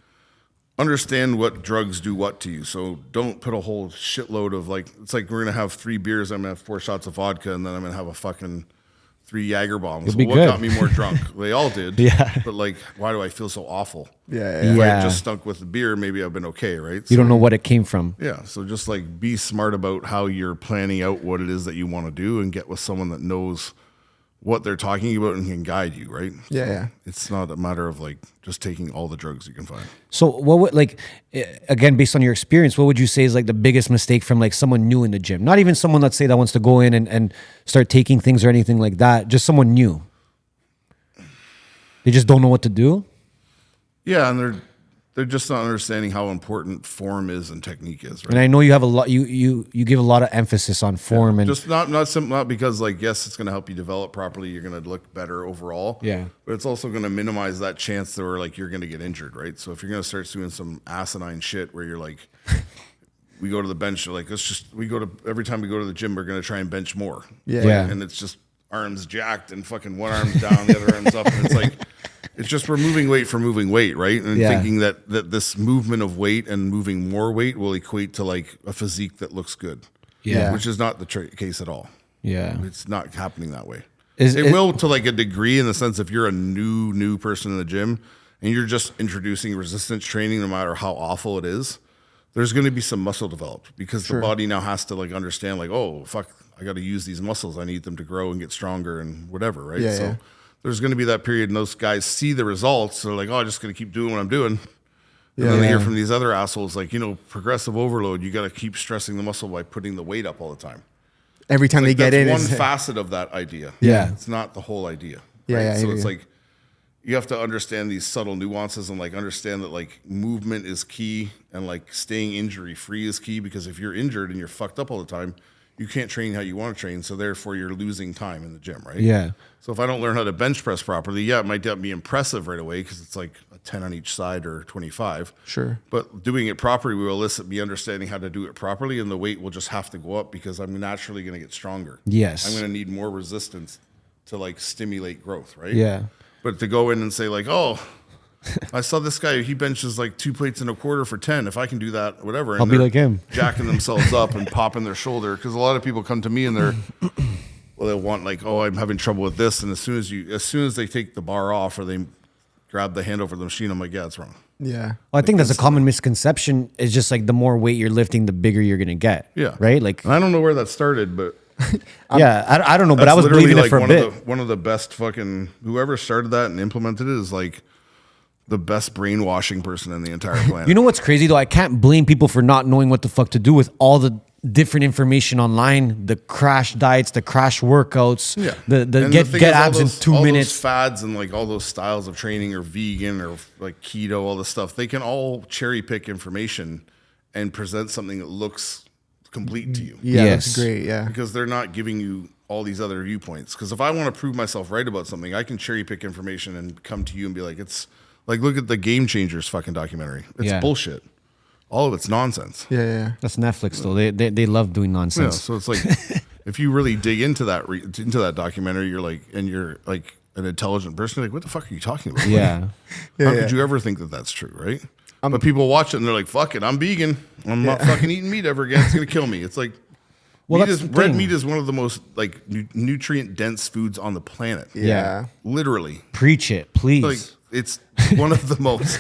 understand what drugs do what to you. So don't put a whole shitload of like, it's like we're gonna have 3 beers, I'm gonna have 4 shots of vodka, and then I'm gonna have a fucking 3 Jager bombs. You'll be What good. got me more drunk? They all did. Yeah. But like, why do I feel so awful? Yeah, If Yeah. I just stunk with the beer, maybe I've been okay, right? You don't know what it came from. Yeah, so just like be smart about how you're planning out what it is that you want to do and get with someone that knows what they're talking about and can guide you, right? Yeah, So yeah. It's not a matter of like just taking all the drugs you can find. So what would like again based on your experience, what would you say is like the biggest mistake from like someone new in the gym? Not even someone, let's say, that wants to go in and start taking things or anything like that. Just someone new. They just don't know what to do. Yeah, and they're just not understanding how important form is and technique is, right? And I know you have a lot. You give a lot of emphasis on form and Just not because like yes, it's going to help you develop properly. You're going to look better overall. Yeah. but it's also going to minimize that chance that like you're going to get injured, right? So if you're going to start doing some asinine shit where you're like, we go to the bench, like every time we go to the gym, we're going to try and bench more. Yeah. and it's just arms jacked and fucking one arm's down, the other arm's up, and it's like. It's just we're moving weight for moving weight, right? And Yeah. thinking that this movement of weight and moving more weight will equate to like a physique that looks good. Yeah. Which is not the case at all. yeah. It's not happening that way. Is it it- will to like a degree in the sense if you're a new person in the gym and you're just introducing resistance training, no matter how awful it is, there's going to be some muscle developed because the body now has to like understand like, oh, fuck, I got to use these muscles. I need them to grow and get stronger and whatever, right? Yeah, so yeah. there's going to be that period and those guys see the results. They're like, oh, I'm just going to keep doing what I'm doing. And then they hear from these other assholes like, progressive overload, you got to keep stressing the muscle by putting the weight up all the time. Every time they get That's in, one it's facet of that idea. Yeah. It's not the whole idea. Yeah, right? yeah, I So hear it's you. like, you have to understand these subtle nuances and like understand that like movement is key and like staying injury free is key, because if you're injured and you're fucked up all the time, you can't train how you want to train. So therefore you're losing time in the gym, right? Yeah. So if I don't learn how to bench press properly, yeah, it might not be impressive right away because it's like a 10 on each side or 25. Sure. But doing it properly will elicit me understanding how to do it properly, and the weight will just have to go up because I'm naturally going to get stronger. Yes. I'm going to need more resistance to like stimulate growth, right? Yeah. But to go in and say like, oh, I saw this guy, he benches like 2 plates and a quarter for 10. If I can do that, whatever. And I'll be they're like him. jacking themselves up and popping their shoulder. Because a lot of people come to me and they're, well, they want like, oh, I'm having trouble with this. And as soon as they take the bar off or they grab the hand over the machine, I'm like, yeah, it's wrong. Yeah. Well, I think that's a common misconception. It's just like the more weight you're lifting, the bigger you're gonna get. Yeah. Right. Like. And I don't know where that started, but Yeah. I don't know, but that's I was literally believing it like for a bit. one of the best fucking, whoever started that and implemented it is like the best brainwashing person in the entire planet. You know what's crazy though? I can't blame people for not knowing what the fuck to do with all the different information online, the crash diets, the crash workouts, Yeah. the And get thing is, all abs in those- 2 all minutes. Those fads and like all those styles of training or vegan or like keto, all this stuff, they can all cherry pick information and present something that looks complete to you. Yeah, Yes. that's great. Yeah. Because they're not giving you all these other viewpoints. Because if I want to prove myself right about something, I can cherry pick information and come to you and be like, it's like, look at the Game Changers fucking documentary. It's Yeah. bullshit. All of it's nonsense. Yeah. That's Netflix though. They love doing Yeah, nonsense. so it's like if you really dig into that documentary, you're like an intelligent person. You're like, what the fuck are you talking about? Yeah. How could you ever think that that's true, right? But people watch it and they're like, fuck it, I'm vegan. I'm not fucking eating meat ever again. It's gonna kill me. It's like, Well, that's the red thing. meat is one of the most like nutrient dense foods on the planet. Yeah. Literally, Preach it, please. like it's one of the most.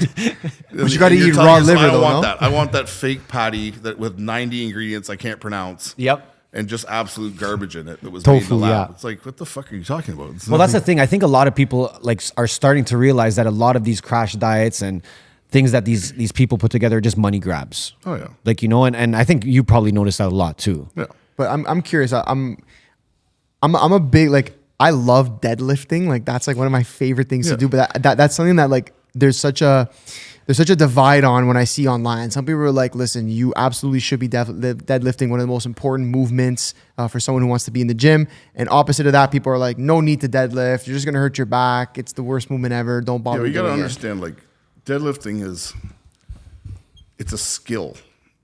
But you gotta And you're eat telling raw us, liver I don't though, want no? that. I want that fake patty that with 90 ingredients I can't pronounce. Yep. And just absolute garbage in it that was made in the Tofu, lab. yeah. It's like, what the fuck are you talking about? It's Well, that's the nothing- thing. I think a lot of people like are starting to realize that a lot of these crash diets and things that these people put together are just money grabs. Oh yeah, Like, you know, and I think you probably noticed that a lot too. yeah. But I'm curious. I'm a big like I love deadlifting. Like that's like one of my favorite things to Yeah. do. But that's something that like there's such a divide on when I see online. Some people are like, listen, you absolutely should be deadlifting, one of the most important movements for someone who wants to be in the gym. And opposite of that, people are like, no need to deadlift. You're just gonna hurt your back. It's the worst movement ever. Don't bother. Yeah, you got to doing it." understand, like, deadlifting it's a skill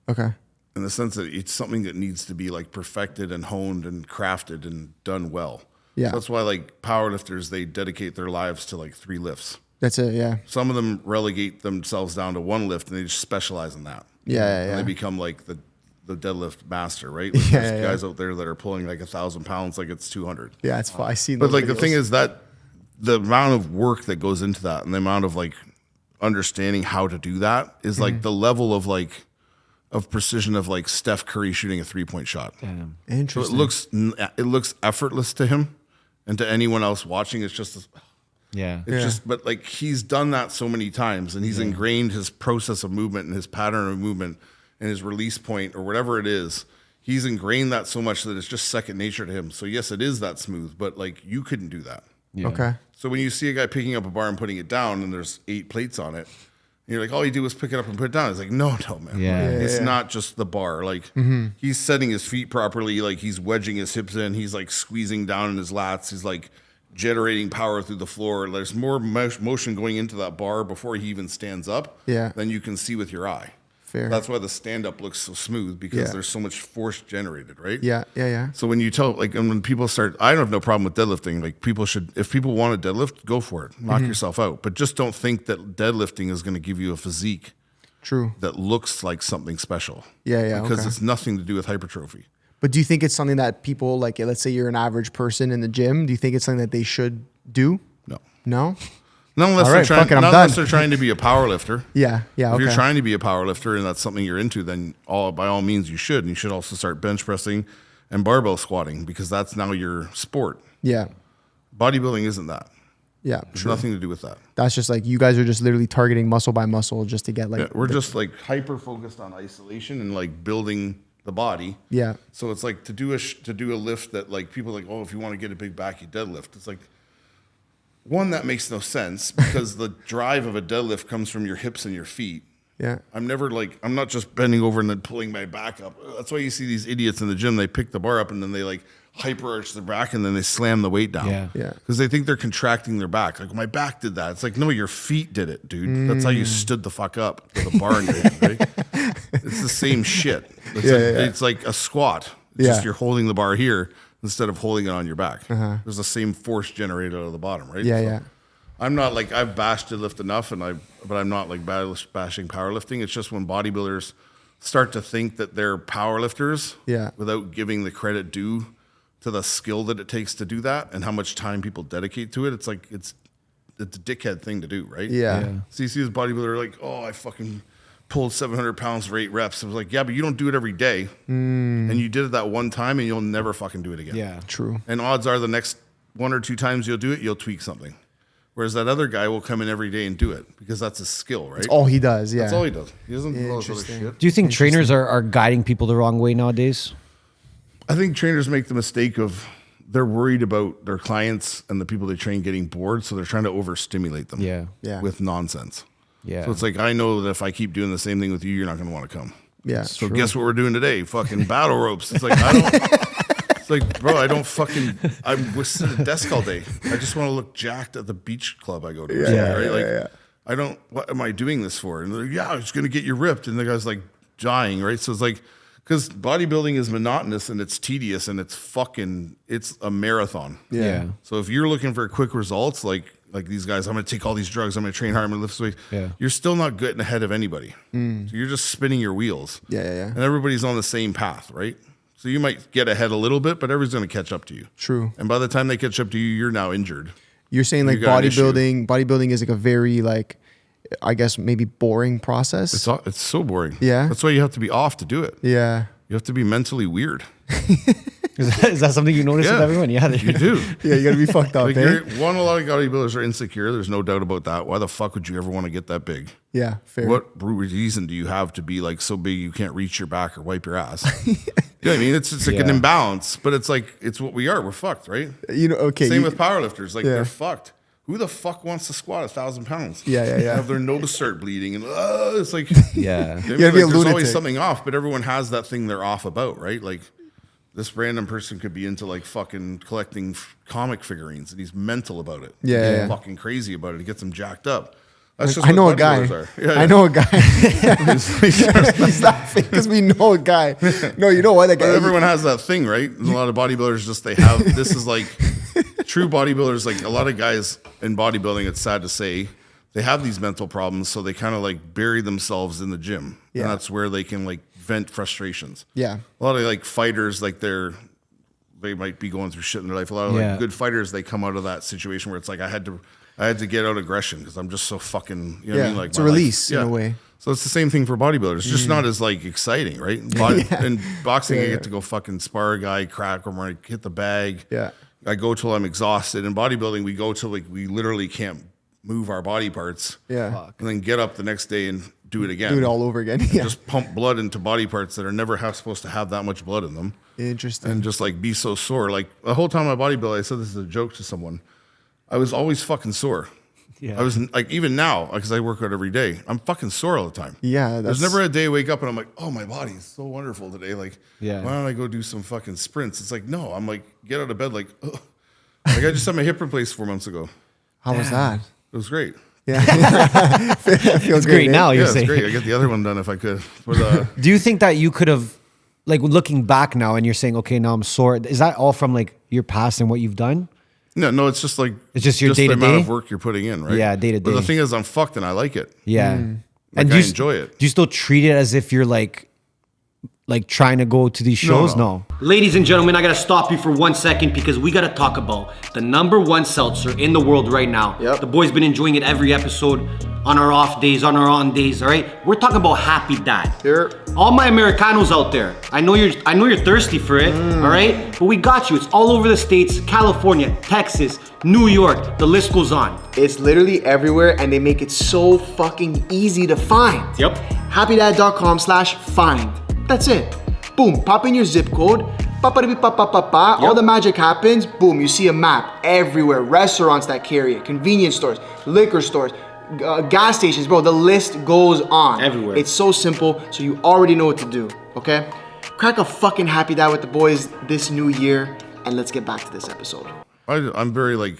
Okay. in the sense that it's something that needs to be like perfected and honed and crafted and done well. Yeah. So that's why like powerlifters, they dedicate their lives to like 3 lifts. That's it. Yeah. Some of them relegate themselves down to 1 lift and they just specialize in that. Yeah. And they become like the deadlift master, right? Like Yeah, there's yeah. guys out there that are pulling like 1,000 pounds like it's 200. Yeah. It's fine. I see. But like the thing is that the amount of work that goes into that and the amount of like understanding how to do that is like the level of like of precision of like Steph Curry shooting a 3-point shot. So Interesting. it looks effortless to him, and to anyone else watching, it's just Yeah. it's just. But like he's done that so many times, and he's ingrained his process of movement and his pattern of movement and his release point or whatever it is. He's ingrained that so much that it's just second nature to him. So yes, it is that smooth, but like you couldn't do that. Okay. So when you see a guy picking up a bar and putting it down, and there's 8 plates on it, and you're like, all you do is pick it up and put it down. It's like, no, man. Yeah. It's not just the bar. Like he's setting his feet properly. Like he's wedging his hips in. He's like squeezing down in his lats. He's like generating power through the floor. There's more motion going into that bar before he even stands up than you can see with your eye. Fair. That's why the stand-up looks so smooth, because Yeah. there's so much force generated, right? Yeah. So when you tell, like, and when people start, I don't have no problem with deadlifting. Like, people should, if people want to deadlift, go for it. Knock yourself out. But just don't think that deadlifting is going to give you a physique True. that looks like something special. Yeah. Because Okay. it's nothing to do with hypertrophy. But do you think it's something that people like? Let's say you're an average person in the gym. Do you think it's something that they should do? No. No. Not unless, All they're, right, trying, fuck it, I'm not done. unless they're trying to be a power lifter. Yeah. If Okay. you're trying to be a power lifter and that's something you're into, then by all means you should. And you should also start bench pressing and barbell squatting, because that's now your sport. Yeah. Bodybuilding isn't that. Yeah. It's nothing to do with that. That's just like you guys are just literally targeting muscle by muscle just to get like. Yeah, we're just like hyper focused on isolation and like building the body. Yeah. So it's like to do a lift that like people are like, oh, if you want to get a big back, you deadlift. It's like one, that makes no sense because the drive of a deadlift comes from your hips and your feet. Yeah. I'm not just bending over and then pulling my back up. That's why you see these idiots in the gym. They pick the bar up and then they like hyper arch their back and then they slam the weight down. Yeah. Yeah. Because they think they're contracting their back. Like, my back did that. It's like, no, your feet did it, dude. That's how you stood the fuck up with a bar in your hand, right? It's the same shit. It's like a squat. It's just you're holding the bar here instead of holding it on your back. There's the same force generated out of the bottom, right? Yeah, So yeah. I'm not like, I've bashed deadlift enough, but I'm not like bashing powerlifting. It's just when bodybuilders start to think that they're powerlifters without giving the credit due to the skill that it takes to do that and how much time people dedicate to it. It's like, it's a dickhead thing to do, right? Yeah. So you see this bodybuilder like, oh, I fucking pulled 700 pounds for 8 reps. I was like, yeah, but you don't do it every day. And you did it that one time and you'll never fucking do it again. Yeah. True. And odds are the next 1 or 2 times you'll do it, you'll tweak something. Whereas that other guy will come in every day and do it because that's his skill, right? That's all he does. Yeah. That's all he does. He doesn't do all this other Interesting. shit. Do you think trainers are guiding people the wrong way nowadays? I think trainers make the mistake of they're worried about their clients and the people they train getting bored, so they're trying to overstimulate them Yeah. with nonsense. Yeah. So it's like, I know that if I keep doing the same thing with you, you're not going to want to come. Yeah. So guess what we're doing today? Fucking battle ropes. It's like, I don't... It's like, bro, I don't fucking... I'm sitting at a desk all day. I just want to look jacked at the beach club I go to. Right? I don't... What am I doing this for? And they're like, yeah, it's going to get you ripped. And the guy's like dying, right? So it's like... Because bodybuilding is monotonous and it's tedious and it's a marathon. Yeah. So if you're looking for quick results, like these guys, I'm going to take all these drugs, I'm going to train hard, I'm going to lift weights. Yeah. You're still not getting ahead of anybody. So you're just spinning your wheels. Yeah. And everybody's on the same path, right? So you might get ahead a little bit, but everybody's going to catch up to you. True. And by the time they catch up to you, you're now injured. You're saying like got an issue. bodybuilding is like a very like, I guess maybe boring process. It's so boring. Yeah. That's why you have to be off to do it. Yeah. You have to be mentally weird. Is that something you notice with everyone? Yeah. You do. Yeah, you gotta be fucked up, Like, eh? a lot of bodybuilders are insecure. There's no doubt about that. Why the fuck would you ever want to get that big? Yeah, fair. What reason do you have to be like so big you can't reach your back or wipe your ass? You know what I mean? It's like an imbalance, but it's like, it's what we are. We're fucked, right? You know, okay. Same with powerlifters. Like, Yeah. they're fucked. Who the fuck wants to squat 1,000 pounds? Yeah. Have their nose start bleeding and it's like, Yeah. you gotta be a there's lunatic. always something off, but everyone has that thing they're off about, right? Like, this random person could be into like fucking collecting comic figurines and he's mental about it. Yeah. He's fucking crazy about it. It gets him jacked up. That's just I know a what guy. bodybuilders are. Yeah, I know a guy. He's laughing because we know a guy. No, you know what? That guy. But everyone has that thing, right? And a lot of bodybuilders they have, this is like, true bodybuilders, like a lot of guys in bodybuilding, it's sad to say, they have these mental problems, so they kind of like bury themselves in the gym. Yeah. And that's where they can like vent frustrations. Yeah. A lot of like fighters, like they might be going through shit in their life. A lot of like good fighters, they come out of that situation where it's like, I had to get out aggression because I'm just so fucking, you know what I mean? Like, it's a my life- release in a way. So it's the same thing for bodybuilders. It's just not as like exciting, right? In boxing, I get to go fucking spar a guy, crack him, or hit the bag. Yeah. I go till I'm exhausted. In bodybuilding, we go till like we literally can't move our body parts. Yeah. And then get up the next day and do it again. Do it all over again. Yeah. Just pump blood into body parts that are never supposed to have that much blood in them. Interesting. And just like be so sore. Like the whole time I bodybuild, I said this is a joke to someone. I was always fucking sore. Yeah. I was like, even now, because I work out every day, I'm fucking sore all the time. Yeah. There's never a day I wake up and I'm like, oh, my body is so wonderful today. Like, Yeah. why don't I go do some fucking sprints? It's like, no, I'm like, get out of bed like, ugh. Like I just had my hip replaced 4 months ago. How was that? It was great. Yeah. It feels It's great eh? now, Yeah, you're it's saying. great. I get the other one done if I could. But Do you think that you could have, like looking back now and you're saying, okay, now I'm sore. Is that all from like your past and what you've done? no, it's just like It's just your the amount day-to-day? of work you're putting in, right? Yeah, day to But the day. thing is, I'm fucked and I like it. Yeah. Like, do I you enjoy it. Do you still treat it as if you're like trying to go to these shows? No. Ladies and gentlemen, I gotta stop you for 1 second because we gotta talk about the #1 seltzer in the world right now. Yep. The boys been enjoying it every episode, on our off days, on our on days, all right? We're talking about Happy Dad. Here. All my Americanos out there, I know you're thirsty for it, all right? But we got you. It's all over the States, California, Texas, New York, the list goes on. It's literally everywhere and they make it so fucking easy to find. Yep. happydad.com/find. That's it. Boom, pop in your zip code, All the magic happens. Boom, you see a map everywhere. Restaurants that carry it, convenience stores, liquor stores, gas stations, bro. The list goes on. Everywhere. It's so simple, so you already know what to do, okay? Crack a fucking happy dad with the boys this new year, and let's get back to this episode. I'm very like,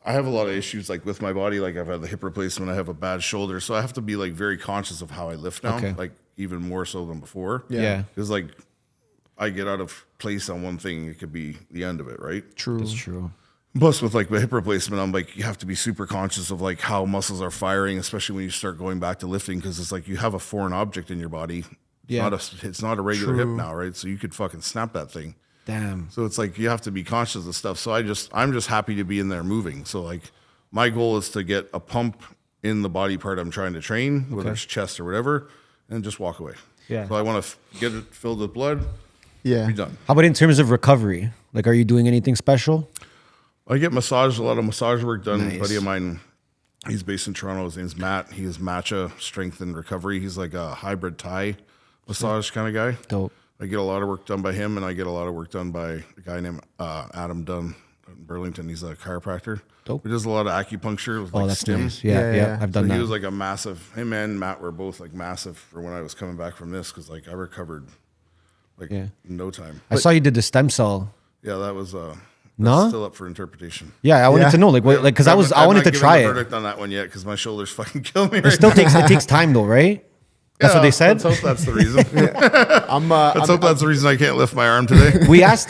I have a lot of issues like with my body. Like I've had the hip replacement, I have a bad shoulder, so I have to be like very conscious of how I lift now, like even more so than before. Yeah. Because like I get out of place on one thing, it could be the end of it, right? True. That's true. Plus with like the hip replacement, I'm like, you have to be super conscious of like how muscles are firing, especially when you start going back to lifting, because it's like you have a foreign object in your body. Yeah. It's not a regular hip now, right? So you could fucking snap that thing. Damn. So it's like you have to be conscious of stuff. So I'm just happy to be in there moving. So like my goal is to get a pump in the body part I'm trying to train, whether it's chest or whatever, and just walk away. Yeah. So I want to get it filled with blood. Yeah. Be done. How about in terms of recovery? Like, are you doing anything special? I get massage, a lot of massage work done. Nice. A buddy of mine, he's based in Toronto. His name's Matt. He is Matcha Strength and Recovery. He's like a hybrid Thai massage kind of guy. Dope. I get a lot of work done by him, and I get a lot of work done by a guy named Adam Dunn in Burlington. He's a chiropractor. Dope. He does a lot of acupuncture with Oh, like that's stim. nice. Yeah. I've done So that. he was like a massive. Him and Matt were both like massive for when I was coming back from this, because like I recovered like in no time. I saw you did the stem cell. Yeah, that was No? that's still up for interpretation. Yeah, I wanted to know, like, what, like, because I wanted to try a it. verdict on that one yet, because my shoulders fucking kill me. It still takes time though, right? That's what they said. Let's hope that's the reason. I'm Let's hope that's the reason I can't lift my arm today. We asked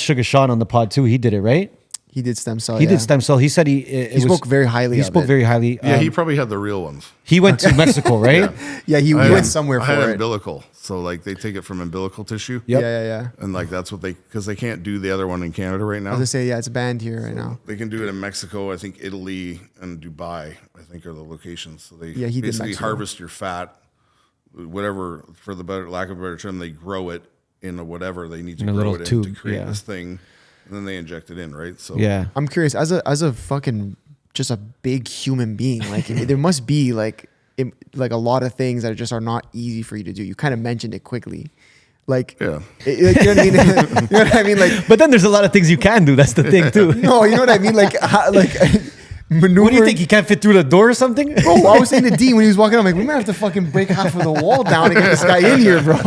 Sugar Sean on the pod too. He did it, right? He did stem cell. He did stem cell. He said he spoke very highly He of spoke it. very highly. Yeah, he probably had the real ones. He went to Mexico, right? Yeah, he went somewhere I for had it. umbilical, so like they take it from umbilical tissue. Yep. Yeah. And like that's what because they can't do the other one in Canada right now. I was gonna say, yeah, it's banned here right now. They can do it in Mexico, I think Italy and Dubai, I think are the locations. So they He did basically Mexico. harvest your fat, whatever, for the lack of a better term, they grow it in a whatever they need to In a grow little it in tube, to create yeah. this thing, and then they inject it in, right? So Yeah. I'm curious, as a fucking just a big human being, like there must be like a lot of things that just are not easy for you to do. You kind of mentioned it quickly, like Yeah. you know what I mean? You know what I mean? Like But then there's a lot of things you can do. That's the thing too. no, you know what I mean? Like maneuver. What do you think? He can't fit through the door or something? Bro, I was saying to Dean when he was walking, I'm like, we might have to fucking break half of the wall down to get this guy in here, bro.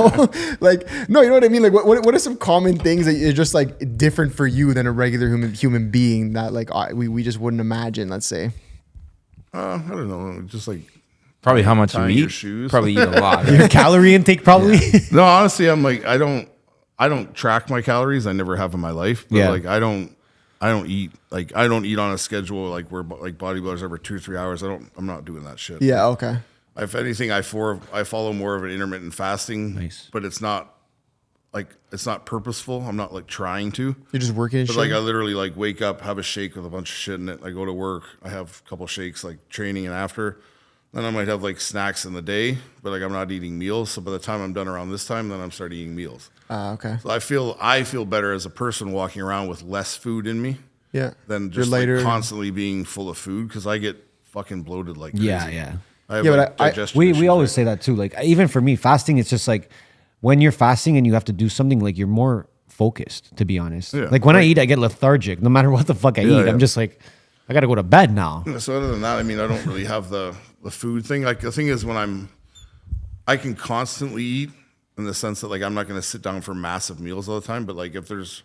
Like, no, you know what I mean? Like, what are some common things that are just like different for you than a regular human being that like we just wouldn't imagine? Let's say. I don't know, just like Probably how much you tying your eat. shoes. Probably eat a lot. Your calorie intake, probably. No, honestly, I'm like I don't track my calories. I never have in my life. But Yeah. like I don't eat on a schedule like where like bodybuilders every 2 or 3 hours. I'm not doing that shit. Yeah. Okay. If anything, I follow more of an intermittent fasting. Nice. But it's not purposeful. I'm not like trying to. You're just working and But shit. like I literally like wake up, have a shake with a bunch of shit in it. I go to work. I have a couple shakes like training and after. Then I might have like snacks in the day, but like I'm not eating meals. So by the time I'm done around this time, then I'm starting eating meals. Okay. So I feel better as a person walking around with less food in me Yeah. than You're just like lighter. constantly being full of food, because I get fucking bloated like crazy. Yeah. I have Yeah, but like I- digestion We issues, always right? say that too. Like even for me, fasting, it's just like when you're fasting and you have to do something, like you're more focused, to be honest. Yeah. Like when I eat, I get lethargic. No matter what the fuck I eat, yeah. I'm just like, I gotta go to bed now. So other than that, I mean, I don't really have the food thing. Like the thing is, I can constantly eat in the sense that like I'm not going to sit down for massive meals all the time. But like if there's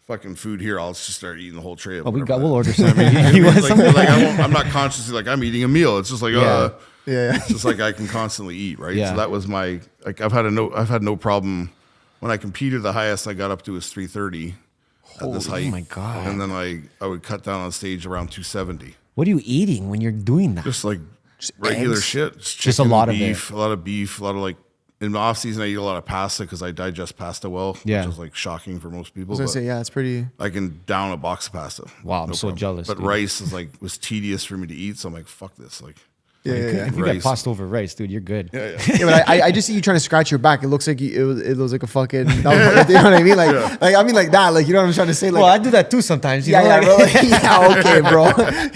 fucking food here, I'll just start eating the whole tray. Of whatever We'll that- order something. I You mean, want something? like I'm not consciously like I'm eating a meal. It's just like Yeah. it's just like I can constantly eat, right? Yeah. So that was my like I've had no problem when I competed. The highest I got up to was 330 at this height. oh my God. And then I would cut down on stage around 270. What are you eating when you're doing that? Just like regular eggs? shit. Just a chicken, lot of beef, a lot of beef, a lot of like in the off season I eat a lot of pasta because I digest pasta well, Yeah. which is like shocking for most people. I was gonna but say, yeah, it's pretty. I can down a box of pasta. Wow, I'm so jealous, But dude. rice is like was tedious for me to eat, so I'm like, fuck this. Like Yeah. If you rice. get pasta over rice, dude, you're good. yeah. Yeah, but I just see you trying to scratch your back. It looks like it was like a fucking. You know what I mean? Like I mean like that. Like you know what I'm trying to say? Like Well, I do that too sometimes. You yeah, know? yeah, bro. yeah, okay, bro.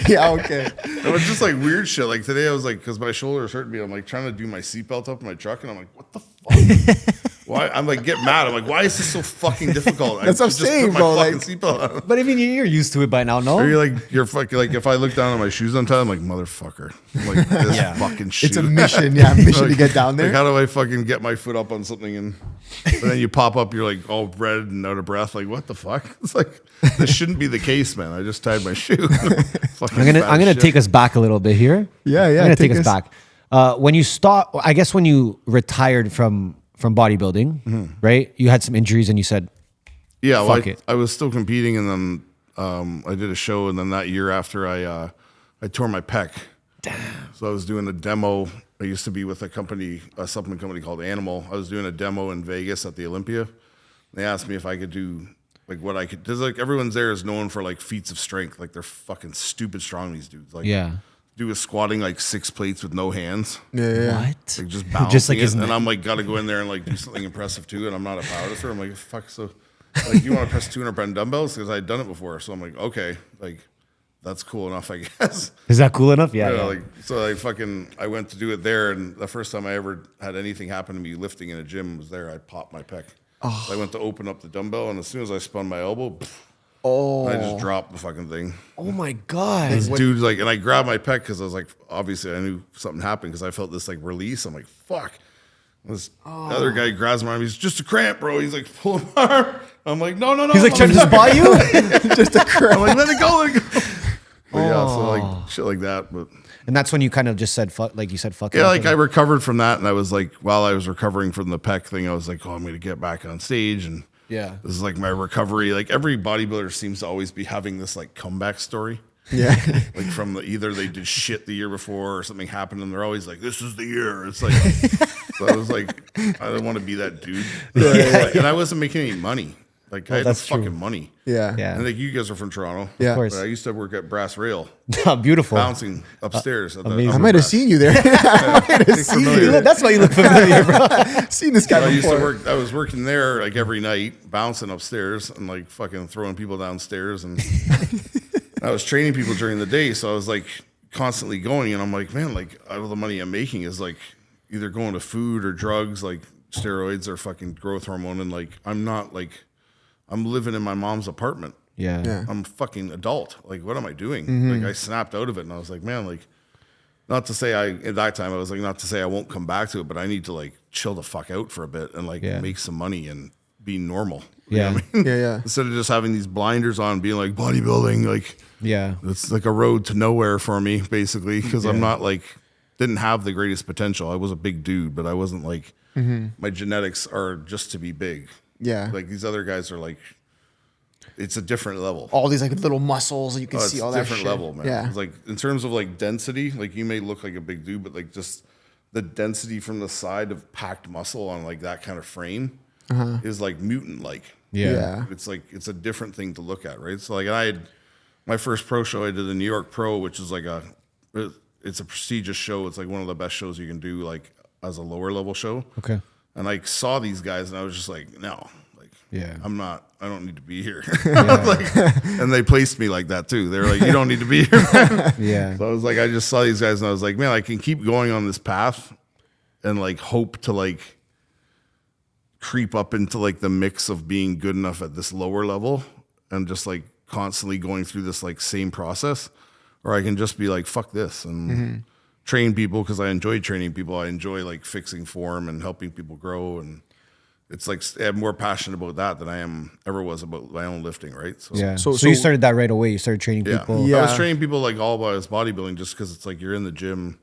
Yeah, okay. It was just like weird shit. Like today I was like, because my shoulder is hurting me. I'm like trying to do my seatbelt up in my truck, and I'm like, what the fuck? why? I'm like, get mad. I'm like, why is this so fucking difficult? That's what I'm just saying, put my bro, fucking like- seatbelt on. But I mean, you're used to it by now, no? Or you're fucking like, if I look down at my shoes on time, I'm like, motherfucker. Like, this fucking shoe. It's a mission, mission to get down there. Like, how do I fucking get my foot up on something and then you pop up, you're like all red and out of breath. Like, what the fuck? It's like, this shouldn't be the case, man. I just tied my shoe. Fucking I'm gonna shit. take us back a little bit here. Yeah, I'm gonna take take us us- back. When you stopped, I guess when you retired from bodybuilding, right? You had some injuries, and you said, Yeah, well, Fuck it. I was still competing, and then I did a show, and then that year after, I tore my pec. Damn. So I was doing a demo. I used to be with a company, a supplement company called Animal. I was doing a demo in Vegas at the Olympia. They asked me if I could do like what I could. There's like everyone's there is known for like feats of strength. Like they're fucking stupid strong. These dudes. Like do a squatting like 6 plates with no hands. Yeah. "What?" Like just balancing Just like it. his And I'm like, got to go in there and like do something impressive too. And I'm not a powerlifter. I'm like, fuck. So like, you want to press 200 pound dumbbells? Because I'd done it before. So I'm like, okay, like that's cool enough, I guess. Is that cool enough? Yeah. You know, yeah. like, so I went to do it there. And the first time I ever had anything happen to me lifting in a gym was there. I popped my pec. So I went to open up the dumbbell. And as soon as I spun my elbow, I just dropped the fucking thing. Oh my god. This dude's like, and I grabbed my pec because I was like, obviously I knew something happened because I felt this like release. I'm like, fuck. This other guy grabs my arm. He's just a cramp, bro. He's like, pull my arm. I'm like, no. He's like trying to spot you. Just a crap. I'm like, let it go. But yeah, so like shit like that. But And that's when you kind of just said fuck, like you said fuck. yeah, it. like I recovered from that, and I was like, while I was recovering from the pec thing, I was like, oh, I'm gonna get back on stage, and Yeah. this is like my recovery. Like every bodybuilder seems to always be having this like comeback story. Yeah. Like from either they did shit the year before or something happened, and they're always like, "This is the year." It's like, so I was like, I don't want to be that dude. Like, and I wasn't making any money. Like I had no that's true. fucking money. Yeah. Yeah. And like you guys are from Toronto. Yeah. Of course. But I used to work at Brass Rail, Beautiful. bouncing upstairs. At the amazing. I upper might have brass. seen you there. I might have seen familiar. you. That's why you look familiar, bro. Seen this guy I used before. to work. I was working there like every night, bouncing upstairs and like fucking throwing people downstairs, and I was training people during the day. So I was like constantly going, and I'm like, man, like all the money I'm making is like either going to food or drugs, like steroids or fucking growth hormone, and like I'm not like I'm living in my mom's apartment. Yeah. Yeah. I'm a fucking adult. Like, what am I doing? Like, I snapped out of it, and I was like, man, like, not to say at that time, I was like, not to say I won't come back to it, but I need to like chill the fuck out for a bit and like Yeah. make some money and be normal. You know Yeah. what I mean? Yeah. Instead of just having these blinders on, being like bodybuilding, like Yeah. it's like a road to nowhere for me, basically, because I'm not like didn't have the greatest potential. I was a big dude, but I wasn't like my genetics are just to be big. Yeah. Like these other guys are like, it's a different level. All these like little muscles, you can It's see a all that different shit. level, man. Yeah. It's like in terms of like density, like you may look like a big dude, but like just the density from the side of packed muscle on like that kind of frame is like mutant like. Yeah. It's like it's a different thing to look at, right? So like I had my first pro show I did the New York Pro, which is like it's a prestigious show. It's like one of the best shows you can do like as a lower level show. Okay. And I saw these guys and I was just like, no, like Yeah. I don't need to be here. Like, and they placed me like that too. They were like, you don't need to be here. Yeah. So I was like, I just saw these guys and I was like, man, I can keep going on this path and like hope to like creep up into like the mix of being good enough at this lower level and just like constantly going through this like same process. Or I can just be like, fuck this and train people because I enjoy training people. I enjoy like fixing form and helping people grow. And it's like I'm more passionate about that than I ever was about my own lifting, right? So Yeah. So- So, you so- started that right away. You started training yeah. people. Yeah. I was training people like all about bodybuilding just because it's like you're in the gym,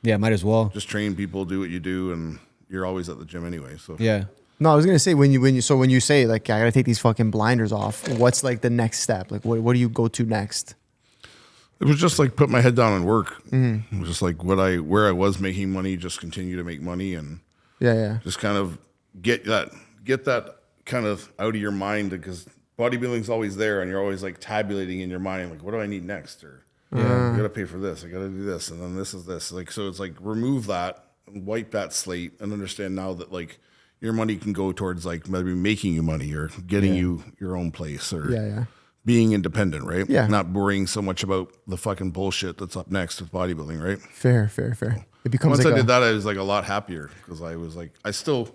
Yeah. Might as well. just train people, do what you do, and you're always at the gym anyway. So Yeah. No, I was gonna say when you say like I gotta take these fucking blinders off, what's like the next step? Like what do you go to next? it was just like put my head down and work. It was just like where I was making money, just continue to make money and Yeah. just kind of get that kind of out of your mind because bodybuilding's always there and you're always like tabulating in your mind like what do I need next or I gotta pay for this, I gotta do this, and then this is this. Like so it's like remove that, wipe that slate, and understand now that like your money can go towards like maybe making you money or getting you your own place or Yeah. being independent, right? Yeah. Not worrying so much about the fucking bullshit that's up next with bodybuilding, right? Fair. It becomes Once like I did that, I was like a lot happier because I was like, I still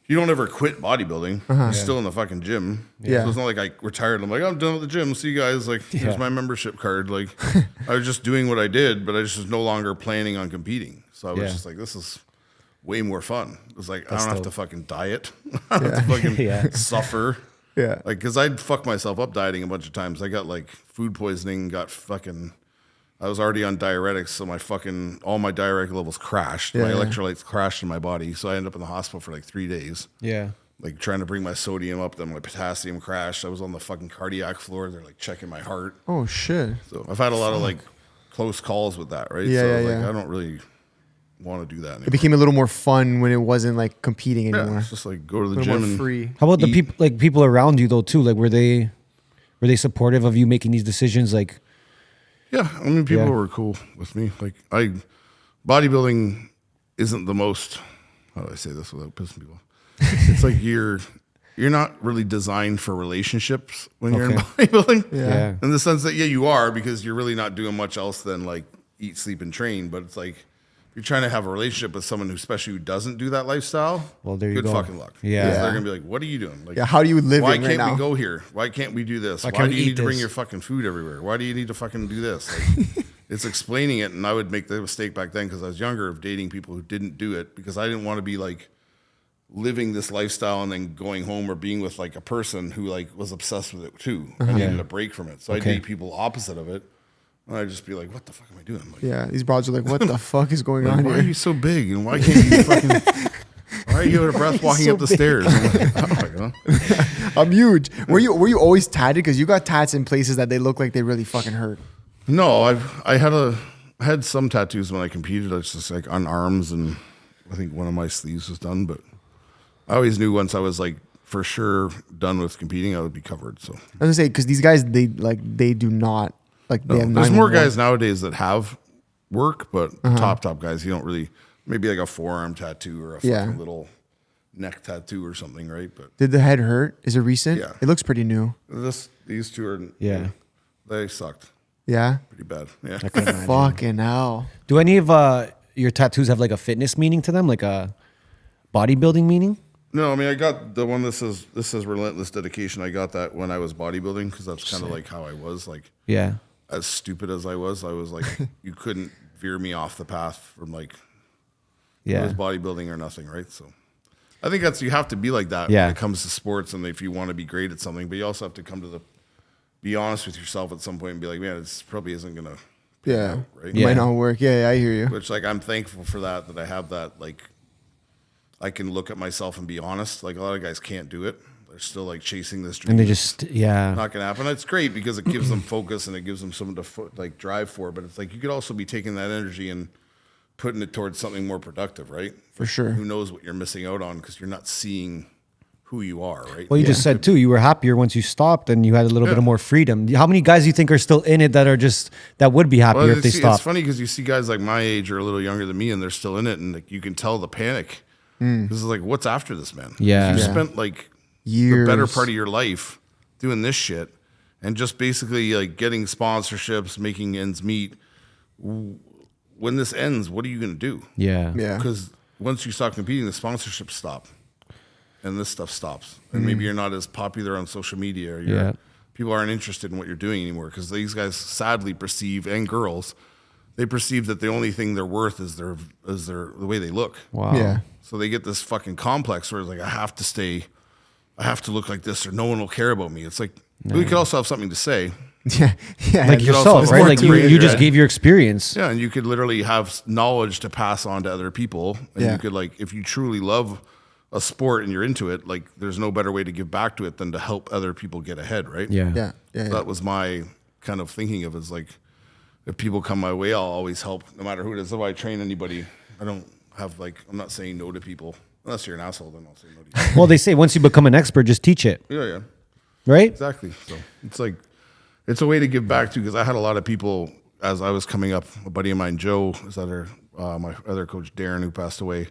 you don't ever quit bodybuilding. You're still in the fucking gym. Yeah. So it's not like I retired. I'm like, I'm done with the gym. See you guys. Like, here's my membership card. Like, I was just doing what I did, but I just was no longer planning on competing. So I was just like, this is way more fun. It was like, I don't have to fucking diet. I don't have to fucking suffer. Yeah. Like, because I'd fuck myself up dieting a bunch of times. I got like food poisoning, I was already on diuretics, so all my diuretic levels crashed. My electrolytes crashed in my body. So I ended up in the hospital for like 3 days. Yeah. Like trying to bring my sodium up, then my potassium crashed. I was on the fucking cardiac floor. They're like checking my heart. Oh shit. So I've had a lot of like close calls with that, right? Yeah, so yeah, I was like, yeah. I don't really want to do that anymore. It became a little more fun when it wasn't like competing anymore. Yeah, it's just like go to a the little gym more and free. How about the people around you though too? Like were they supportive of you making these decisions? Like yeah, I mean, people were cool with me. Like, bodybuilding isn't the most. How do I say this without pissing people off? It's like you're not really designed for relationships when you're in bodybuilding. Yeah. In the sense that you are, because you're really not doing much else than like eat, sleep, and train. But it's like if you're trying to have a relationship with someone who doesn't do that lifestyle. Well, there you good go. fucking luck. Yeah. Because they're gonna be like, what are you doing? Like, Yeah, how do you live why it can't right now? we go here? Why can't we do this? Why can't do we you eat need to bring this? your fucking food everywhere? Why do you need to fucking do this? Like, it's explaining it, and I would make the mistake back then because I was younger of dating people who didn't do it because I didn't want to be like living this lifestyle and then going home or being with like a person who like was obsessed with it too. I needed a break from it, so I date people opposite of it, and I'd just be like, "What the fuck am I doing?" Like, Yeah, these broads are like, what the fuck is going like, on why here? are you so big and why can't you fucking? Why are you out of breath walking so up the big? stairs? I'm like, oh my God. I'm huge. Were you always tatted? Because you got tats in places that they look like they really fucking hurt. No, I had some tattoos when I competed. I was just like on arms, and I think one of my sleeves was done. But I always knew once I was like for sure done with competing, I would be covered. So I was gonna say because these guys they do not like they have there's more 911. guys nowadays that have work, but top guys, you don't really maybe like a forearm tattoo or a fucking little neck tattoo or something, right? But Did the head hurt? Is it recent? Yeah. It looks pretty new. these two are they sucked Yeah. pretty bad. Yeah. Fucking hell. do any of your tattoos have like a fitness meaning to them, like a bodybuilding meaning? No, I mean I got the one that says relentless dedication. I got that when I was bodybuilding because that's kind of like how I was. Like Yeah. as stupid as I was like you couldn't veer me off the path from like it was bodybuilding or nothing, right? So I think you have to be like that when it comes to sports and if you want to be great at something, but you also have to be honest with yourself at some point and be like, man, this probably isn't gonna pay out, right? It might not work. Yeah, I hear you. Which like I'm thankful for that I have that like I can look at myself and be honest. Like a lot of guys can't do it. They're still like chasing this dream. And they just Not gonna happen. It's great because it gives them focus and it gives them something to like drive for. But it's like you could also be taking that energy and putting it towards something more productive, right? For sure. Who knows what you're missing out on because you're not seeing who you are, right? Well, you just said too, you were happier once you stopped and you had a little bit of more freedom. How many guys do you think are still in it that would be happier if they It's stopped? funny because you see guys like my age or a little younger than me and they're still in it and like you can tell the panic. This is like, what's after this, man? Yeah. You Yeah. spent like Years. the better part of your life doing this shit and just basically like getting sponsorships, making ends meet. When this ends, what are you going to do? Yeah. Yeah. Because once you stop competing, the sponsorships stop and this stuff stops. And maybe you're not as popular on social media or people aren't interested in what you're doing anymore because these guys sadly perceive, and girls, they perceive that the only thing they're worth is the way they look. Wow. Yeah. So they get this fucking complex where it's like, I have to look like this or no one will care about me. It's like, we could also have something to say. Yeah. Like You could yourself, also right? work Like to you raise just your- gave your experience. Yeah, and you could literally have knowledge to pass on to other people. And Yeah. you could like, if you truly love a sport and you're into it, like there's no better way to give back to it than to help other people get ahead, right? Yeah. Yeah. So Yeah. that was my kind of thinking of it, is like, if people come my way, I'll always help no matter who it is. If I train anybody, I don't have like, I'm not saying no to people. Unless you're an asshole, then I'll say no to you. Well, they say once you become an expert, just teach it, Yeah. right? Exactly. So it's like, it's a way to give back to, because I had a lot of people as I was coming up. A buddy of mine, Joe, is my other coach, Darren, who passed away.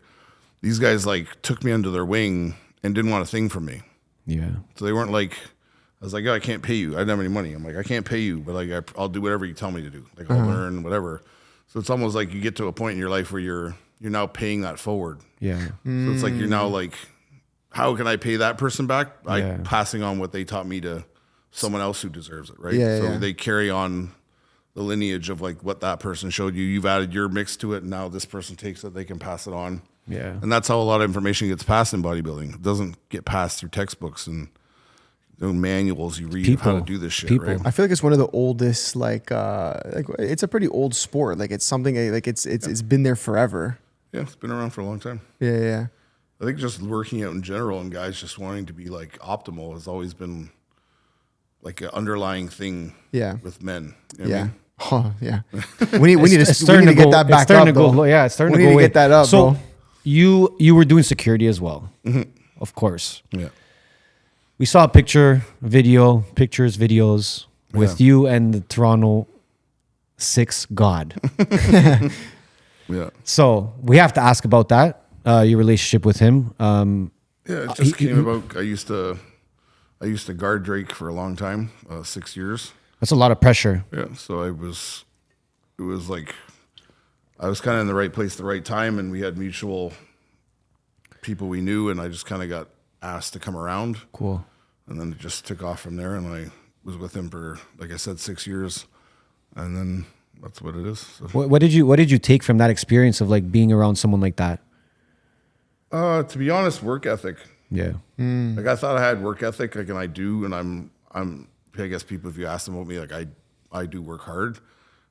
These guys like took me under their wing and didn't want a thing from me. Yeah. So they weren't like, I was like, oh, I can't pay you. I didn't have any money. I'm like, I can't pay you, but like, I'll do whatever you tell me to do. Like I'll learn whatever. So it's almost like you get to a point in your life where you're now paying that forward. Yeah. So it's like you're now like how can I pay that person back? By Yeah. passing on what they taught me to someone else who deserves it, right? Yeah, so yeah. they carry on the lineage of like what that person showed you. You've added your mix to it, and now this person takes it, they can pass it on. Yeah. And that's how a lot of information gets passed in bodybuilding. It doesn't get passed through textbooks and manuals you read of how to do this shit, People. right? I feel like it's one of the oldest, like it's a pretty old sport. Like it's something like it's been there forever. Yeah, it's been around for a long time. Yeah, yeah. I think just working out in general and guys just wanting to be like optimal has always been like an underlying thing Yeah. with men. You know what I Yeah. mean? Oh, yeah. We need It's to get that back up, though. Yeah, it's starting We to need go to away. get that up, so bro. you were doing security as well, of course. Yeah. We saw a pictures, videos with you and the Toronto 6 God. Yeah. So we have to ask about that, your relationship with him. Yeah, it just came about. I used to guard Drake for a long time, 6 years. That's a lot of pressure. Yeah, so it was like I was kind of in the right place at the right time, and we had mutual people we knew, and I just kind of got asked to come around. Cool. And then it just took off from there, and I was with him for, like I said, 6 years, and then that's what it is. So, What did you take from that experience of like being around someone like that? to be honest, work ethic. Yeah. Like I thought I had work ethic, like, and I do, and I'm. I guess people, if you ask them about me, like I do work hard.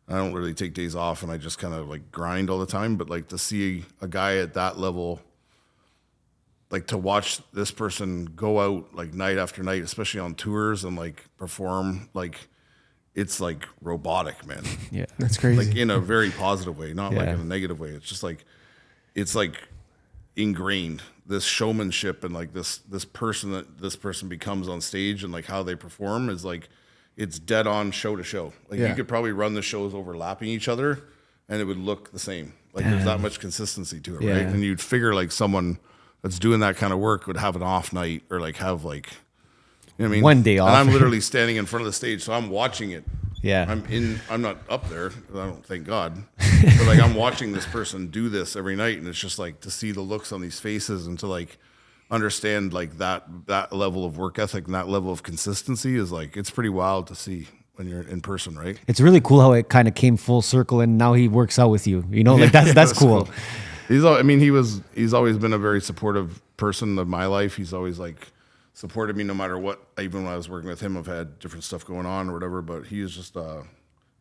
I don't really take days off, and I just kind of like grind all the time. But like to see a guy at that level, like to watch this person go out like night after night, especially on tours and like perform, like it's like robotic, man. Yeah. That's crazy. Like in a very positive way, not like Yeah. in a negative way. It's just like it's like ingrained, this showmanship and like this person that this person becomes on stage and like how they perform is like it's dead on show to show. Like Yeah. you could probably run the shows overlapping each other and it would look the same. Like there's that much consistency to it, right? Yeah. And you'd figure like someone that's doing that kind of work would have an off night or like have like, you know what I mean? One day off. And I'm literally standing in front of the stage, so I'm watching it. Yeah. I'm not up there. I don't, thank God. But like I'm watching this person do this every night, and it's just like to see the looks on these faces and to like understand like that level of work ethic and that level of consistency is like it's pretty wild to see when you're in person, right? It's really cool how it kind of came full circle and now he works out with you. You know, like that's cool. He's always been a very supportive person of my life. He's always like supported me no matter what. Even when I was working with him, I've had different stuff going on or whatever, but he is just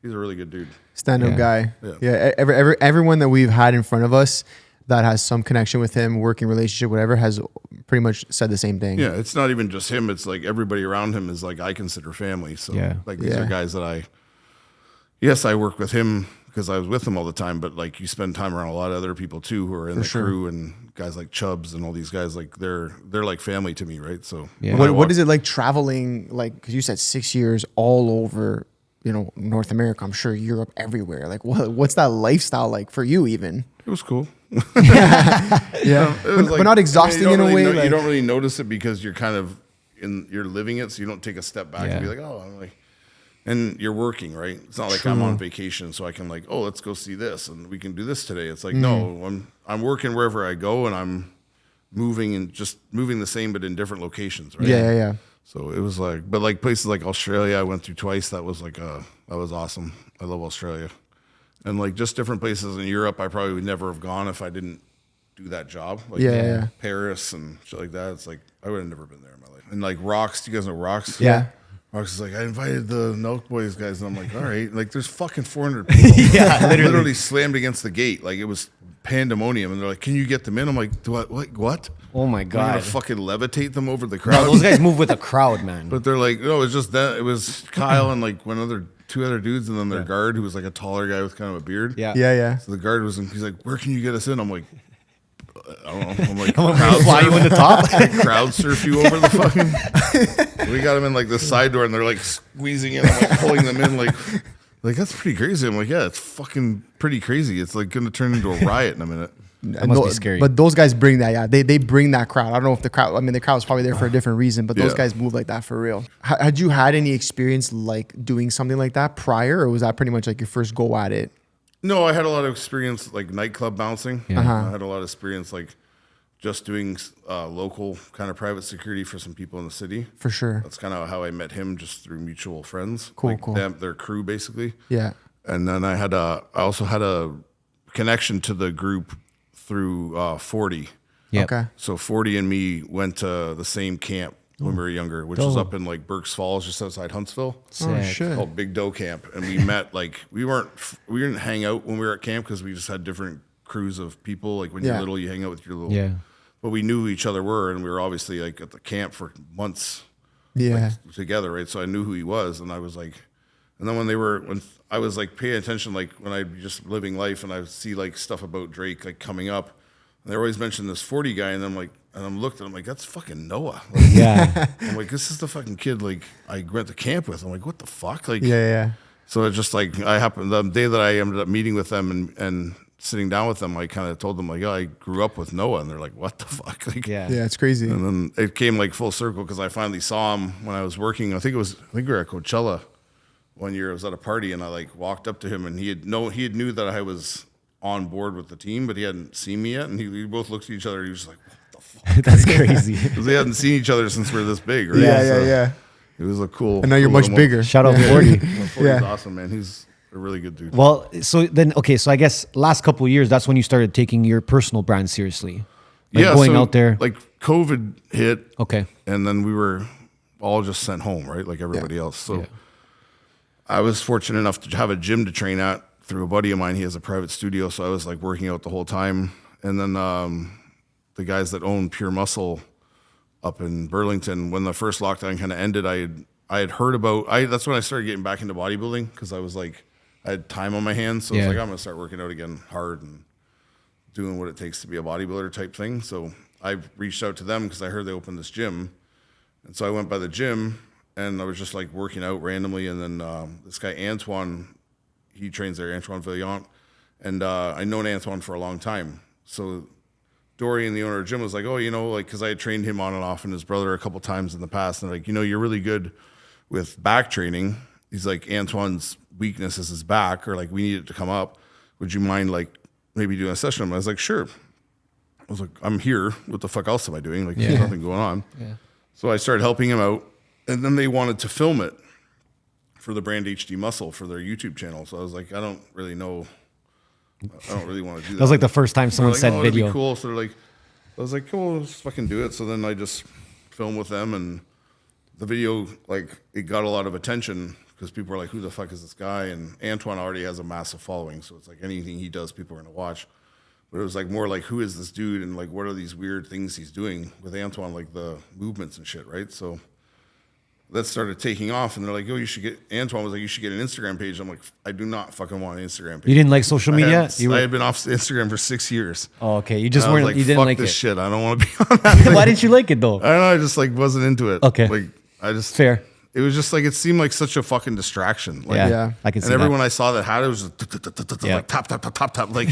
he's a really good dude. Stand-up Yeah. guy. Yeah. Yeah. Everyone that we've had in front of us that has some connection with him, working relationship, whatever, has pretty much said the same thing. Yeah, it's not even just him. It's like everybody around him is like I consider family. So Yeah. like these Yeah. are guys that I work with him because I was with him all the time, but like you spend time around a lot of other people too who are in the crew and guys like Chubbs and all these guys, like they're like family to me, right? So Yeah. What is it like traveling, like, because you said 6 years all over, North America, I'm sure Europe, everywhere. Like, what's that lifestyle like for you even? It was cool. Yeah. It was But not exhausting in a way. You like- don't really notice it because you're kind of you're living it, so you don't take a step back and be Yeah. like, oh, I'm like, and you're working, right? It's not like I'm on vacation, so I can like, oh, let's go see this and we can do this today. It's like, no, I'm working wherever I go and I'm moving and just moving the same but in different locations, right? Yeah. So it was like, but like places like Australia, I went through twice. That was like that was awesome. I love Australia, and like just different places in Europe. I probably would never have gone if I didn't do that job. Like Yeah. Paris and shit like that. It's like I would have never been there in my life. And like Rocks, do you guys know Rocks? Yeah. Rocks is like, I invited the Nelk Boys guys, and I'm like, all right. Like there's fucking 400 people. Yeah, literally slammed against the gate. Like it was pandemonium, and they're like, can you get them in? I'm like, what? Oh my I'm gonna God. fucking levitate them over the No, crowd. those guys move with a crowd, man. But they're like, no, it's just that it was Kyle and like two other dudes, and then their guard who was like a taller guy with kind of a beard. Yeah. So the guard was, he's like, where can you get us in? I'm like, I don't know. I'm like, Fly you in the top. crowd surf you over the fucking. We got them in like the side door, and they're like squeezing in, I'm like pulling them in, like that's pretty crazy. I'm like, yeah, it's fucking pretty crazy. It's like gonna turn into a riot in a minute. That must be scary. But those guys bring that, yeah. They bring that crowd. I don't know if the crowd was probably there for a different reason, but those Yeah. guys move like that for real. Had you had any experience like doing something like that prior, or was that pretty much like your first go at it? No, I had a lot of experience like nightclub bouncing. Yeah. I had a lot of experience like just doing local kind of private security for some people in the city. For sure. That's kind of how I met him, just through mutual friends. Cool, cool. Their crew, basically. Yeah. And then I also had a connection to the group through 40. Yep. Okay. So 40 and me went to the same camp when we were younger, which was up in like Burks Falls, just outside Huntsville. Oh Sick. shit. Called Big Doe Camp, and we met like we didn't hang out when we were at camp because we just had different crews of people. Like when you're little, you hang out with your little. Yeah. But we knew who each other were, and we were obviously like at the camp for months. Yeah. Like, together, right? So I knew who he was, and I was like, and then when I was like paying attention, like when I'd be just living life, and I would see like stuff about Drake like coming up, and they always mentioned this 40 guy, and I'm looked at him like, that's fucking Noah. Like, Yeah. I'm like, this is the fucking kid like I went to camp with. I'm like, what the fuck? Like, Yeah. So it's just like the day that I ended up meeting with them and sitting down with them, I kind of told them like, oh, I grew up with Noah, and they're like, what the fuck? Like, Yeah. Yeah. It's crazy. And then it came like full circle because I finally saw him when I was working. I think we were at Coachella one year. I was at a party, and I like walked up to him, and he had knew that I was on board with the team, but he hadn't seen me yet. And we both looked at each other, and he was like, what the fuck? That's crazy. Because they hadn't seen each other since we were this big, right? Yeah. It was a cool. And now you're cool much little bigger. Shout out 40. He's Yeah. awesome, man. He's a really good dude. Well, so then, okay, so I guess last couple of years, that's when you started taking your personal brand seriously. Like going so, out there. like COVID hit, Okay. and then we were all just sent home, right? Like everybody else. So Yeah. I was fortunate enough to have a gym to train at through a buddy of mine. He has a private studio, so I was like working out the whole time. And then the guys that own Pure Muscle up in Burlington, when the first lockdown kind of ended, I had heard about. That's when I started getting back into bodybuilding because I was like, I had time on my hands, so I was like, I'm gonna start working out again hard and doing what it takes to be a bodybuilder type thing. So I reached out to them because I heard they opened this gym, and so I went by the gym and I was just like working out randomly. And then this guy Antoine, he trains there, Antoine Villant, and I known Antoine for a long time. So Dorian, the owner of the gym, was like, oh, like, because I had trained him on and off and his brother a couple times in the past, and like, you're really good with back training. He's like, Antoine's weakness is his back, or like, we need it to come up. Would you mind like maybe doing a session? I was like, sure. I was like, I'm here. What the fuck else am I doing? Like, there's nothing going on. Yeah. So I started helping him out, and then they wanted to film it for the brand HD Muscle for their YouTube channel. So I was like, I don't really know. I don't really want to do that. That was like the first time someone like, said it'd be video. cool. So they're like, I was like, cool, let's fucking do it. So then I just filmed with them, and the video, like, it got a lot of attention because people were like, who the fuck is this guy? And Antoine already has a massive following, so it's like anything he does, people are going to watch. But it was like more like, who is this dude? And like, what are these weird things he's doing with Antoine, like the movements and shit, right? So that started taking off, and they're like, oh, Antoine was like, you should get an Instagram page. I'm like, I do not fucking want an Instagram page. You didn't like social media? I had been off Instagram for 6 years. Oh, okay. You just And I was weren't. like, You didn't fuck like this it. shit. I don't want to be on that thing. Why didn't you like it though? I don't know. I just like wasn't into it. Okay. Like I just Fair. It was just like it seemed like such a fucking distraction. Like, Yeah. I can see and everyone that. I saw that had it was just Yeah. like tap tap tap tap tap. Like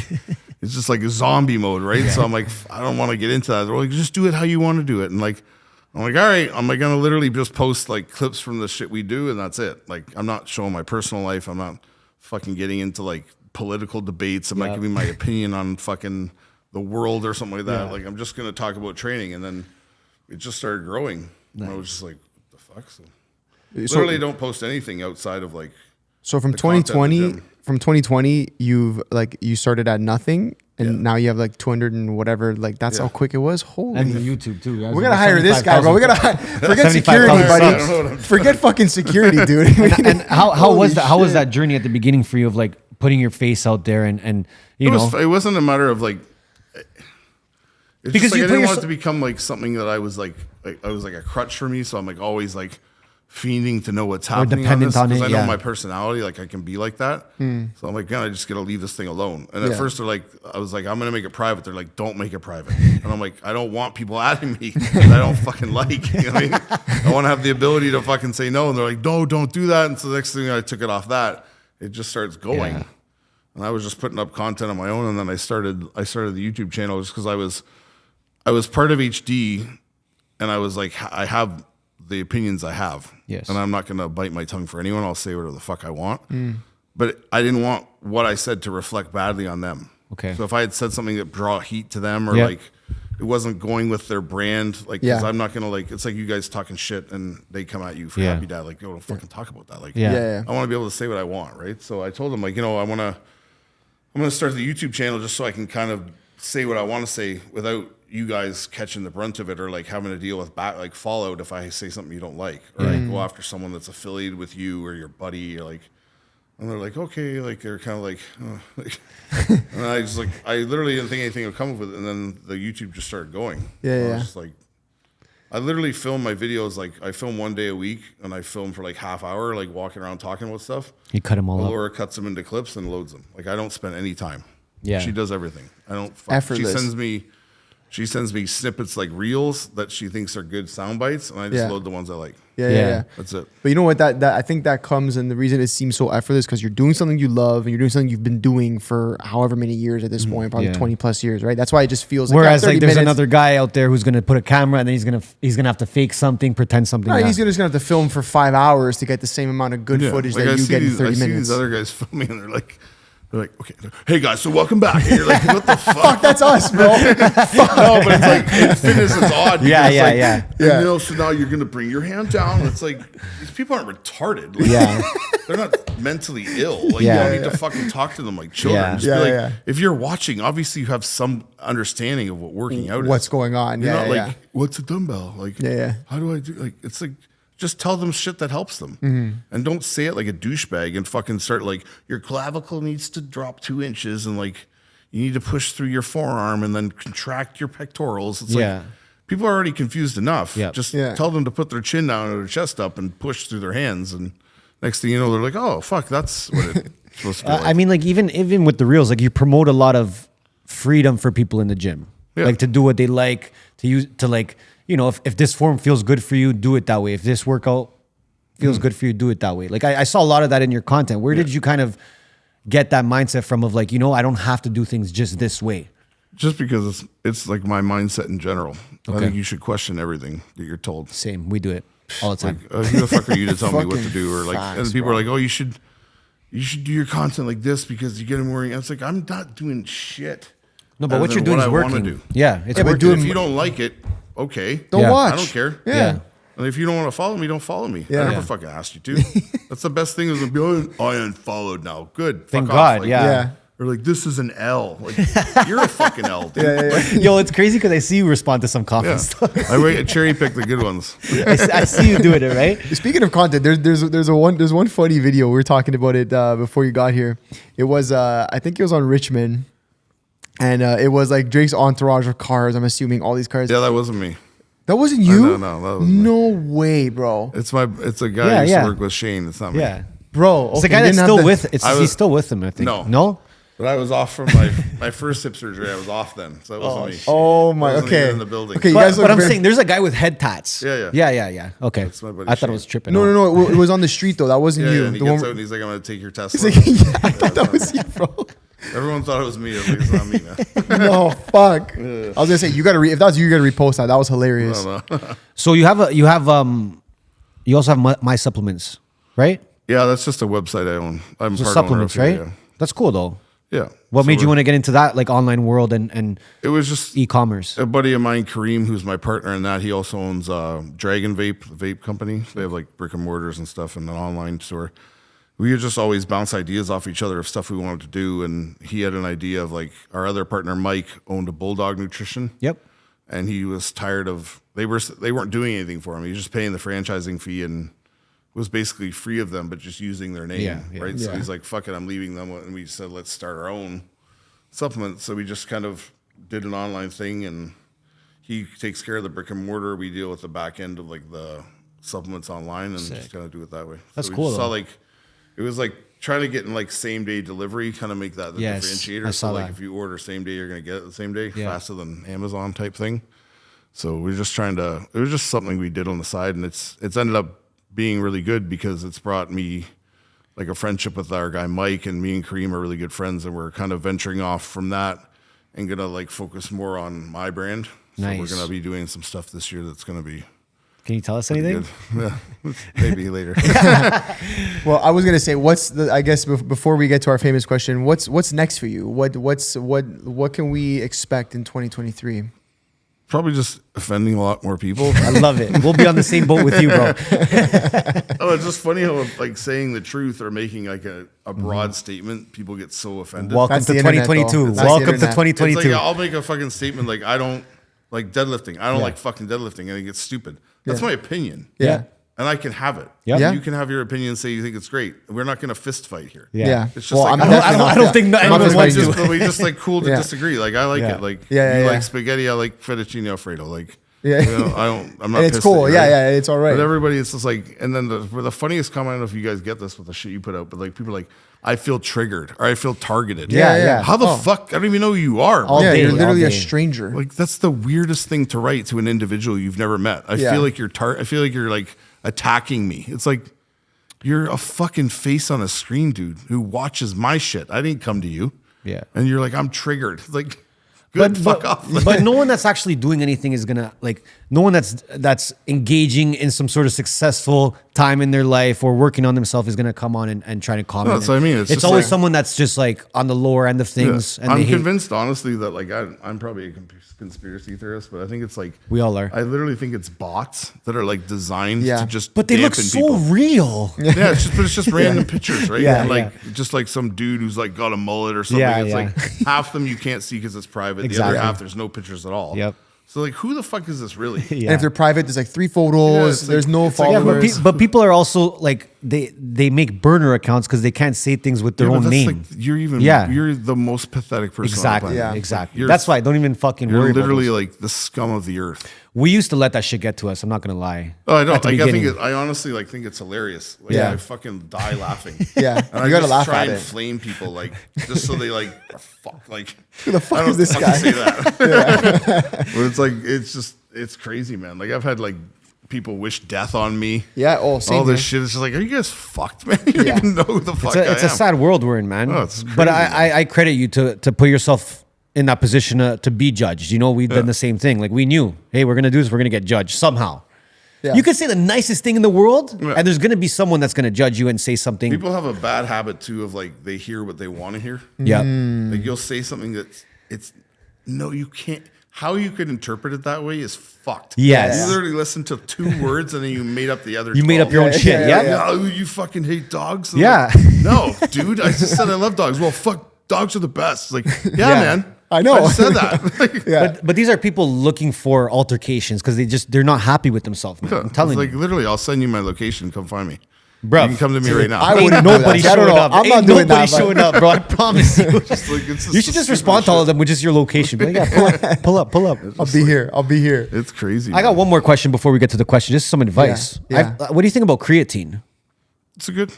it's just like a zombie mode, right? So I'm like, I don't want to get into that. They're like, just do it how you want to do it. And like, I'm like, all right, I'm like gonna literally just post like clips from the shit we do, and that's it. Like I'm not showing my personal life. I'm not fucking getting into like political debates. I'm not giving my opinion on fucking the world or something like that. Yeah. Like I'm just gonna talk about training, and then it just started growing. And I was just like, what the fuck? So literally don't post anything outside of like. So from the content of the 2020, gym. from 2020, you started at nothing, and now you have like 200 and whatever. Like that's how quick it was. Holy. And YouTube too. we gotta hire this guy, bro. We gotta forget security, 75,000 I don't know what buddy. I'm Forget fucking security, dude. And how was Holy that? How was shit. that journey at the beginning for you of like putting your face out there and you know? It wasn't a matter of like. It's Because just like you I put didn't your want it to become like something that I was like I was like a crutch for me. So I'm like always like fiending to know what's happening on dependent this on because it, I know yeah. my personality. Like I can be like that. So I'm like, God, I just gotta leave this thing alone. And at Yeah. first they're like, I was like, I'm gonna make it private. They're like, don't make it private. And I'm like, I don't want people adding me that I don't fucking like. You know what I mean? I want to have the ability to fucking say no. And they're like, no, don't do that. And so the next thing I took it off that, it just starts going. Yeah. And I was just putting up content on my own, and then I started the YouTube channel just because I was part of HD, and I was like, I have the opinions I have, Yes. and I'm not gonna bite my tongue for anyone. I'll say whatever the fuck I want, but I didn't want what I said to reflect badly on them. Okay. So if I had said something that brought heat to them, or Yeah. like it wasn't going with their brand. Like, because Yeah. I'm not gonna like. It's like you guys talking shit and they come at you for Yeah. Happy Dad. Like, yo, don't fucking talk about that. Like, Yeah. Yeah. I want to be able to say what I want, right? So I told him, like, I'm gonna start the YouTube channel just so I can kind of say what I want to say without you guys catching the brunt of it, or like having to deal with like fallout if I say something you don't like, or I go after someone that's affiliated with you or your buddy, or like, and they're like, okay, like they're kind of like, and I just like, I literally didn't think anything would come with it, and then the YouTube just started going. Yeah, I yeah. was just like, I literally film my videos, like I film one day a week, and I film for like half hour, like walking around talking about stuff. You cut them all up. Laura cuts them into clips and loads them. Like, I don't spend any time. Yeah. She does everything. I don't. Effortless. She sends me snippets like reels that she thinks are good sound bites, and I just Yeah. load the ones I like. Yeah. That's it. But you know what? That I think that comes, and the reason it seems so effortless because you're doing something you love and you're doing something you've been doing for however many years at this point, probably Yeah. 20 plus years, right? That's why it just feels like Whereas 30 like there's minutes. another guy out there who's gonna put a camera and then he's gonna have to fake something, pretend something. Right, that- he's just gonna have to film for 5 hours to get the same amount of good footage Like, that I you see get in these, 30 I see minutes. these other guys filming, and they're like, okay, hey guys, so welcome back. And you're like, what the fuck? Fuck, that's us, bro. No, but it's like in fitness, it's odd. Yeah, because, yeah, like, yeah. Yeah. So now you're gonna bring your hand down. It's like these people aren't retarded. Like, Yeah. they're not mentally ill. Like, Yeah. you don't need to fucking talk to them like children. Yeah. Just Yeah, be like, yeah. if you're watching, obviously you have some understanding of what working out What's is. going on? You're Yeah, not yeah. like, what's a dumbbell? Like, Yeah. how do I do? Like, it's like, just tell them shit that helps them, Mm-hmm. and don't say it like a douchebag and fucking start like your clavicle needs to drop 2 inches and like you need to push through your forearm and then contract your pectorals. It's Yeah. like people are already confused enough. Yeah. Just Yeah. tell them to put their chin down or their chest up and push through their hands, and next thing you know, they're like, oh fuck, that's what it's supposed to be. Like. I mean, like even with the reels, like you promote a lot of freedom for people in the gym, Yeah. like to do what they like, to use to like, if this form feels good for you, do it that way. If this workout feels good for you, do it that way. Like I saw a lot of that in your content. Where did you kind of get that mindset from of like, I don't have to do things just this way? Just because it's like my mindset in general. I Okay. think you should question everything that you're told. Same, we do it all the time. Who the fuck are you to tell me what to Fucking do? Or like, facts, and people bro. are like, oh, you should do your content like this because you get them wearing. It's like, I'm not doing shit. No, but other what you're than doing is I wanna working. do. Yeah, it's Yeah, but working. do If you don't like it, okay. Don't Yeah. watch. I don't care. Yeah. Yeah. And if you don't want to follow me, don't follow me. Yeah. I never Yeah. fucking asked you to. That's the best thing is to be, I unfollowed now. Good. Thank Fuck God, off. Like, yeah. Yeah. Or like, this is an L. Like, you're a fucking L, dude. Yeah. Yo, it's crazy because I see you respond to some Yeah. comments. I cherry pick the good ones. I see you doing it, right? Speaking of content, there's one funny video. We were talking about it before you got here. It was I think it was on Richmond, and it was like Drake's entourage of cars. I'm assuming all these cars. Yeah, that wasn't me. That wasn't you. No, that was me. no way, bro. It's a guy Yeah, who used yeah. to work with Shane. It's not me. Yeah. Bro, It's the okay, guy you that's didn't still have with. It's I he's was- still with him, I think. No. No. But I was off from my first hip surgery. I was off then, so that wasn't me. Oh my. I wasn't Okay. even in the building. Okay, you But, guys look but I'm very- saying there's a guy with head tats. Yeah. Okay. That's my buddy I thought it was Shane. tripping. No, out. no. It was on the street though. That wasn't Yeah, you. yeah, and he The gets one- out and he's like, I'm going to take your test. He's like, yeah, I thought that was you, bro. Everyone thought it was me. At least it's not me, man. No, fuck. I was gonna say you gotta if that's you gotta repost that. That was hilarious. No. So you also have my supplements, right? Yeah, that's just a website I own. I'm So part supplements, owner of right? it, That's cool though. Yeah. What So made you we're- want to get into that like online world and It was just e-commerce? a buddy of mine, Kareem, who's my partner in that. He also owns Dragon Vape, the vape company. They have like brick and mortars and stuff and an online store. We would just always bounce ideas off each other of stuff we wanted to do. And he had an idea of like our other partner, Mike, owned a Bulldog Nutrition. Yep. And he was tired of they weren't doing anything for him. He was just paying the franchising fee and was basically free of them, but just using their name, Yeah. right? So Yeah. he's like, "Fuck it, I'm leaving them." And we said, "Let's start our own supplement." So we just kind of did an online thing, and he takes care of the brick and mortar. We deal with the back end of like the supplements online, and just kind of do it that way. That's so we cool, just saw though. like it was like trying to get in like same day delivery, kind of make that the Yes, differentiator. I So saw like that. if you order same day, you're gonna get it the same day, Yeah. faster than Amazon type thing. So we're just trying to. It was just something we did on the side, and it's ended up being really good because it's brought me like a friendship with our guy Mike, and me and Kareem are really good friends, and we're kind of venturing off from that and gonna like focus more on my brand. So we're Nice. gonna be doing some stuff this year that's gonna be Can you tell us anything? good. Yeah, maybe later. Well, I was gonna say, I guess before we get to our famous question, what's next for you? What can we expect in 2023? Probably just offending a lot more people. I love it. We'll be on the same boat with you, bro. Oh, it's just funny how like saying the truth or making like a broad statement, people get so offended. Welcome That's to the internet, 2022. though. That's the Welcome to internet. 2022. It's like I'll make a fucking statement like I don't like deadlifting. I don't like fucking deadlifting. I think it's stupid. That's my opinion. Yeah. And I can have it. Yep. Yeah. You can have your opinion and say you think it's great. We're not going to fist fight here. Yeah. It's just well, like- I'm I don't- definitely not- I don't think I'm anyone not wants fighting to. you. we just like cool to Yeah. disagree. Like I like Yeah. it. Like Yeah, you yeah. like spaghetti, I like fettuccine alfredo. Like Yeah. you know, I'm not. And it's pissed cool. at you, Yeah, right? yeah, it's all right. But everybody, it's just like, and then the funniest comment. I don't know if you guys get this with the shit you put out, but like people are like, I feel triggered or I feel targeted. Yeah, yeah. How the Oh. fuck? I don't even know who you are. All bro. Yeah, day, you're all literally a day. stranger. Like that's the weirdest thing to write to an individual you've never met. I Yeah. feel like I feel like you're like attacking me. It's like you're a fucking face on a screen, dude, who watches my shit. I didn't come to you. Yeah. And you're like, I'm triggered. It's like, good, fuck off. But no one that's actually doing anything is gonna like. No one that's engaging in some sort of successful time in their life or working on themselves is gonna come on and try to comment. that's what I mean. It's just always like- someone that's just like on the lower end of things. And I'm they hate- convinced, honestly, that like I'm probably a conspiracy theorist, but I think it's like We all are. I literally think it's bots that are like designed Yeah. to just. But they look dampen so people. real. Yeah, it's just random pictures, right? Yeah, And like yeah. just like some dude who's like got a mullet or something. Yeah, It's yeah. like half them you can't see because it's private. Exactly. The other half there's no pictures at all. Yep. So like, who the fuck is this really? And if they're private, there's like 3 photos. it's There's like- no it's like- Yeah, followers. but people are also like they make burner accounts because they can't say things with their Yeah, but own that's name. like Yeah. you're the most pathetic person. Exactly. On the planet. Yeah. Exactly. You're- That's why I don't even fucking You're worry. literally about like the scum of the earth. we used to let that shit get to us. I'm not gonna lie. Oh, I don't. At the Like, I think beginning. I honestly like think it's hilarious. Like, Yeah. I fucking die laughing. Yeah. and You I gotta just laugh try at and it. flame people, like just so they like fuck. Like Who the fuck I don't is this fucking guy? Say that. But it's like it's crazy, man. Like I've had like people wish death on me. Yeah, oh, same all this here. shit. It's just like, are you guys fucked, man? You don't Yeah. even know who the fuck It's I a am. sad world we're in, man. Oh, it's but crazy, I credit you to put yourself in that position to be judged. You know, we've done the same thing. Like we knew, hey, we're gonna do this. We're gonna get judged somehow. Yeah. You could say the nicest thing in the world, Yeah. and there's gonna be someone that's gonna judge you and say something. People have a bad habit too of like they hear what they want to hear. Yeah. Like you'll say something that's no, you can't. How you could interpret it that way is fucked. Yes. You literally listened to 2 words and then you made up the other. You made up 12. your own Yeah, shit. yeah, Yeah. Oh, you fucking hate dogs. And Yeah. like, no, dude. I just said I love dogs. Well, fuck, dogs are the best. Like, yeah, man. I know. I just said that. Like, Yeah. But these are people looking for altercations because they're not happy with themselves. Man. I'm telling it's like you, literally, I'll send you my location. Come find me. bro. You can come to me right now. I Ain't wouldn't do nobody that. I don't showing know. up. I'm Ain't not doing nobody that, but- showing up, bro. I promise you. It's like, it's You should just respond to all of them with just your location. Be like, yeah, pull up. I'll be here. I'll be here. It's crazy. I got man. one more question before we get to the question. Just some advice. Yeah. What do you think about creatine? It's a good.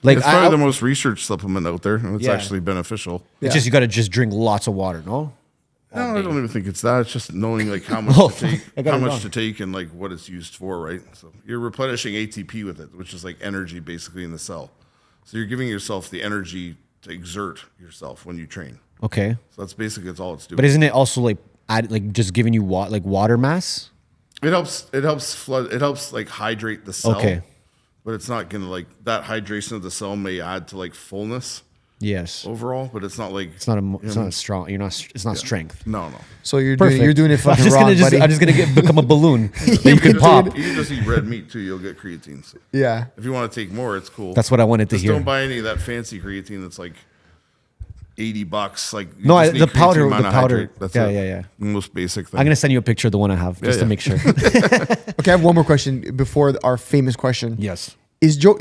Like, It's probably the most researched supplement out there, and it's Yeah. actually beneficial. It's just you got to just drink lots of water. No. No, I don't even think it's that. It's just knowing like how much Oh, to take, I got how it much wrong. to take, and like what it's used for, right? So you're replenishing ATP with it, which is like energy basically in the cell. So you're giving yourself the energy to exert yourself when you train. Okay. So that's basically that's all it's doing. But isn't it also like just giving you water mass? it helps flood. It helps like hydrate the cell. Okay. But it's not gonna like that hydration of the cell may add to like fullness Yes. overall, but it's not like It's not a strong. You're not. It's not strength. no. So you're Perfect. doing it I'm fucking just wrong, gonna buddy. I'm just gonna become a balloon that you can pop. You can just eat red meat too. You'll get creatine. So Yeah. if you want to take more, it's cool. That's what I wanted to Just hear. don't buy any of that fancy creatine that's like $80. Like you No, just need the creatine powder. monohydrate. That's Yeah, it. yeah, yeah. The most basic thing. I'm gonna send you a picture of the one I have just to yeah. make sure. Okay, I have one more question before our famous question. Yes. Is Joe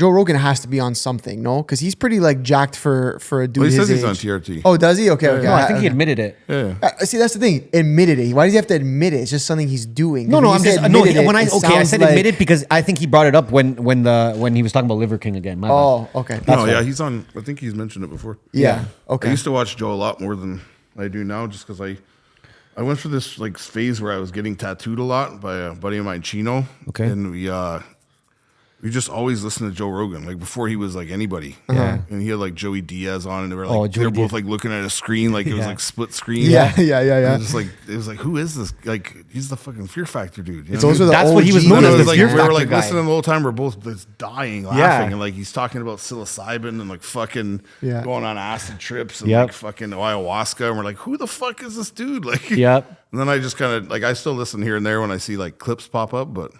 Rogan has to be on something? No, because he's pretty like jacked for a dude Well, he his says he's on age. TRT. Oh, does he? Okay, okay. No, I think he admitted it. Yeah. See, that's the thing. Admitted it. Why does he have to admit it? It's just something he's doing. No, If no, he I'm said just no. admitted it, When I it okay, I sounds said like- admitted because I think he brought it up when he was talking about Liver King again. My bad. Oh, okay. No, That's yeah, right. he's on. I think he's mentioned it before. Yeah. I Okay. used to watch Joe a lot more than I do now, just because I went through this like phase where I was getting tattooed a lot by a buddy of mine, Chino. Okay. And we just always listened to Joe Rogan, like before he was like anybody. Yeah. And he had like Joey Diaz on, and they were like, Oh, they were Joey both like looking at a screen, like it was like split screen. Yeah. And it was like, who is this? Like, he's the fucking Fear Factor dude. You know? Those are the That's what he was OG known And as, it the was Fear like, we were Factor like guy. listening the whole time. We're both just dying laughing, and like he's talking about psilocybin and like fucking going on acid trips and like fucking ayahuasca, and we're like, who the fuck is this dude? Like, Yep. And then I just kind of like, I still listen here and there when I see like clips pop up, but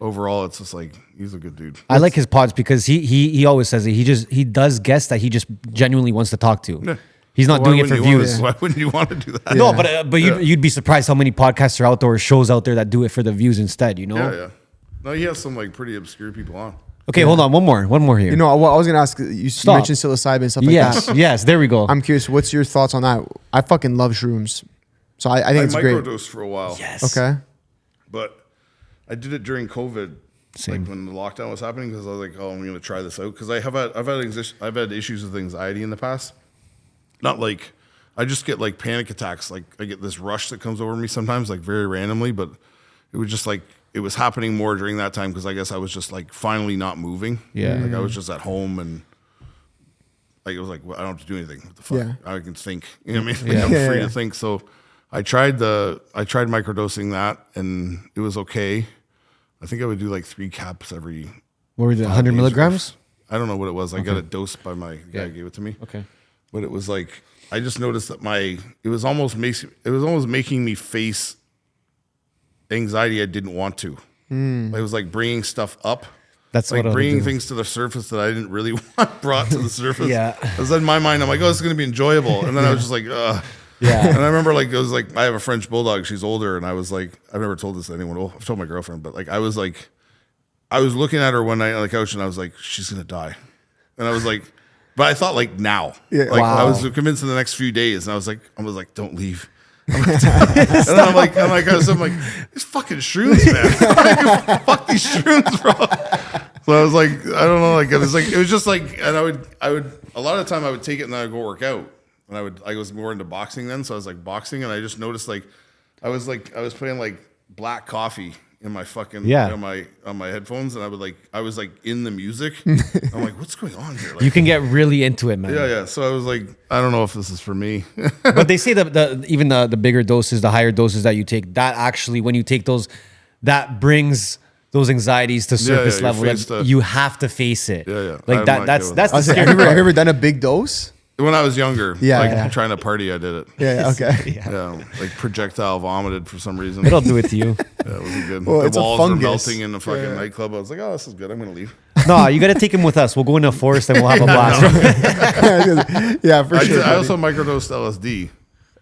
overall, it's just like he's a good dude. I like his pods because he always says it. He does guests that he just genuinely wants to talk to. Yeah. He's not Why doing it for wouldn't you wanna- views. Why wouldn't you want to do that? No, but you'd be surprised how many podcasts are out there or shows out there that do it for the views instead. You know. Yeah, yeah. No, he has some like pretty obscure people on. Okay, hold on. One more here. You know, what I was gonna ask. You Stop. mentioned psilocybin and stuff like yes, that. yes. There we go. I'm curious. What's your thoughts on that? I fucking love shrooms, so I think I it's great. microdosed for a while. yes. Okay. But I did it during COVID, Same. like when the lockdown was happening, because I was like, "Oh, I'm going to try this out." Because I've had issues with anxiety in the past. Not like I just get like panic attacks. Like I get this rush that comes over me sometimes, like very randomly. But it was just like it was happening more during that time because I guess I was just like finally not moving. Yeah. like I was just at home and. Like it was like, well, I don't have to do anything. What the fuck? Yeah. I can think. You know what I mean? Like, I'm free to think. So I tried microdosing that, and it was okay. I think I would do like 3 caps every. What were the 5 100 days. milligrams? I don't know what it was. I got it dosed by my guy who gave it to me. Okay. But it was like I just noticed that it was almost making me face anxiety I didn't want to. It was like bringing stuff up. That's Like what bringing do. things to the surface that I didn't really want brought to the surface. Yeah. Because in my mind, I'm like, oh, this is going to be enjoyable. And then I was just like, ugh. Yeah. And I remember like, it was like, I have a French bulldog. She's older. And I was like, I've never told this to anyone. Well, I've told my girlfriend, but like, I was looking at her one night on the couch and I was like, she's going to die. And I was like, but I thought like now, like I was convinced in the next few days. And I was like, don't leave. And I'm like, these fucking shrooms, man. Like, fuck these shrooms, bro. So I was like, I don't know, like it was just like, and I would a lot of the time I would take it and then I'd go work out, and I was more into boxing then, so I was like boxing, and I just noticed like I was playing like black coffee in my fucking on my headphones, and I was like in the music. I'm like, what's going on here? Like, You can get really into it, man. yeah. So I was like, I don't know if this is for me. But they say even the bigger doses, the higher doses that you take, that actually, when you take those, that brings those anxieties to surface your level. face Like, to- you have to face it. Yeah. Like I'm that. not That's good with that's that. the scary Have you part. ever done a big dose? When I was younger, Yeah. trying to party, I did it. Yeah. Okay. Yeah, like projectile vomited for some reason. It'll do it to you. Yeah, it wasn't good. Well, the it's a walls were fungus. melting in the fucking nightclub. I was like, oh, this is good. I'm gonna leave. No, you got to take him with us. We'll go in a forest and we'll have a blast. Yeah, for sure. I also microdosed LSD.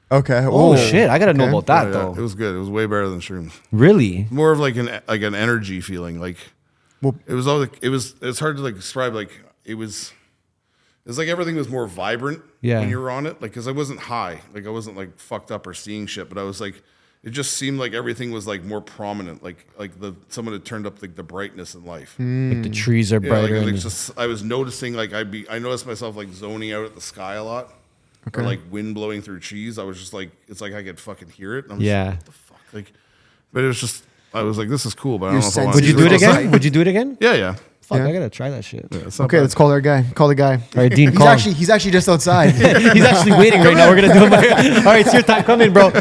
Okay. Oh shit! I got to know about that Yeah, though. it was good. It was way better than shrooms. Really? More of like an energy feeling. Like it was all like it's hard to like describe. Like it's like everything was more vibrant when you were on it. Like because I wasn't high. Like I wasn't like fucked up or seeing shit. But I was like, it just seemed like everything was like more prominent. Like someone had turned up like the brightness in life. Like the trees are Yeah, brighter. like and- just I was noticing like I noticed myself like zoning out at the sky a lot. Or like wind blowing through trees. I was just like, it's like I could fucking hear it. And I'm just like, what the fuck? Like, but it was just, I was like, this is cool, but I don't know if I want Would to you do it this. again? Would you do it again? Yeah. Fuck, Yeah. I gotta try that shit. It's not Okay, bad. let's call our guy. Call the guy. All right, Dean, He's call him. actually just outside. He's actually waiting right now. We're gonna do it. All right, it's your time. Come in, bro.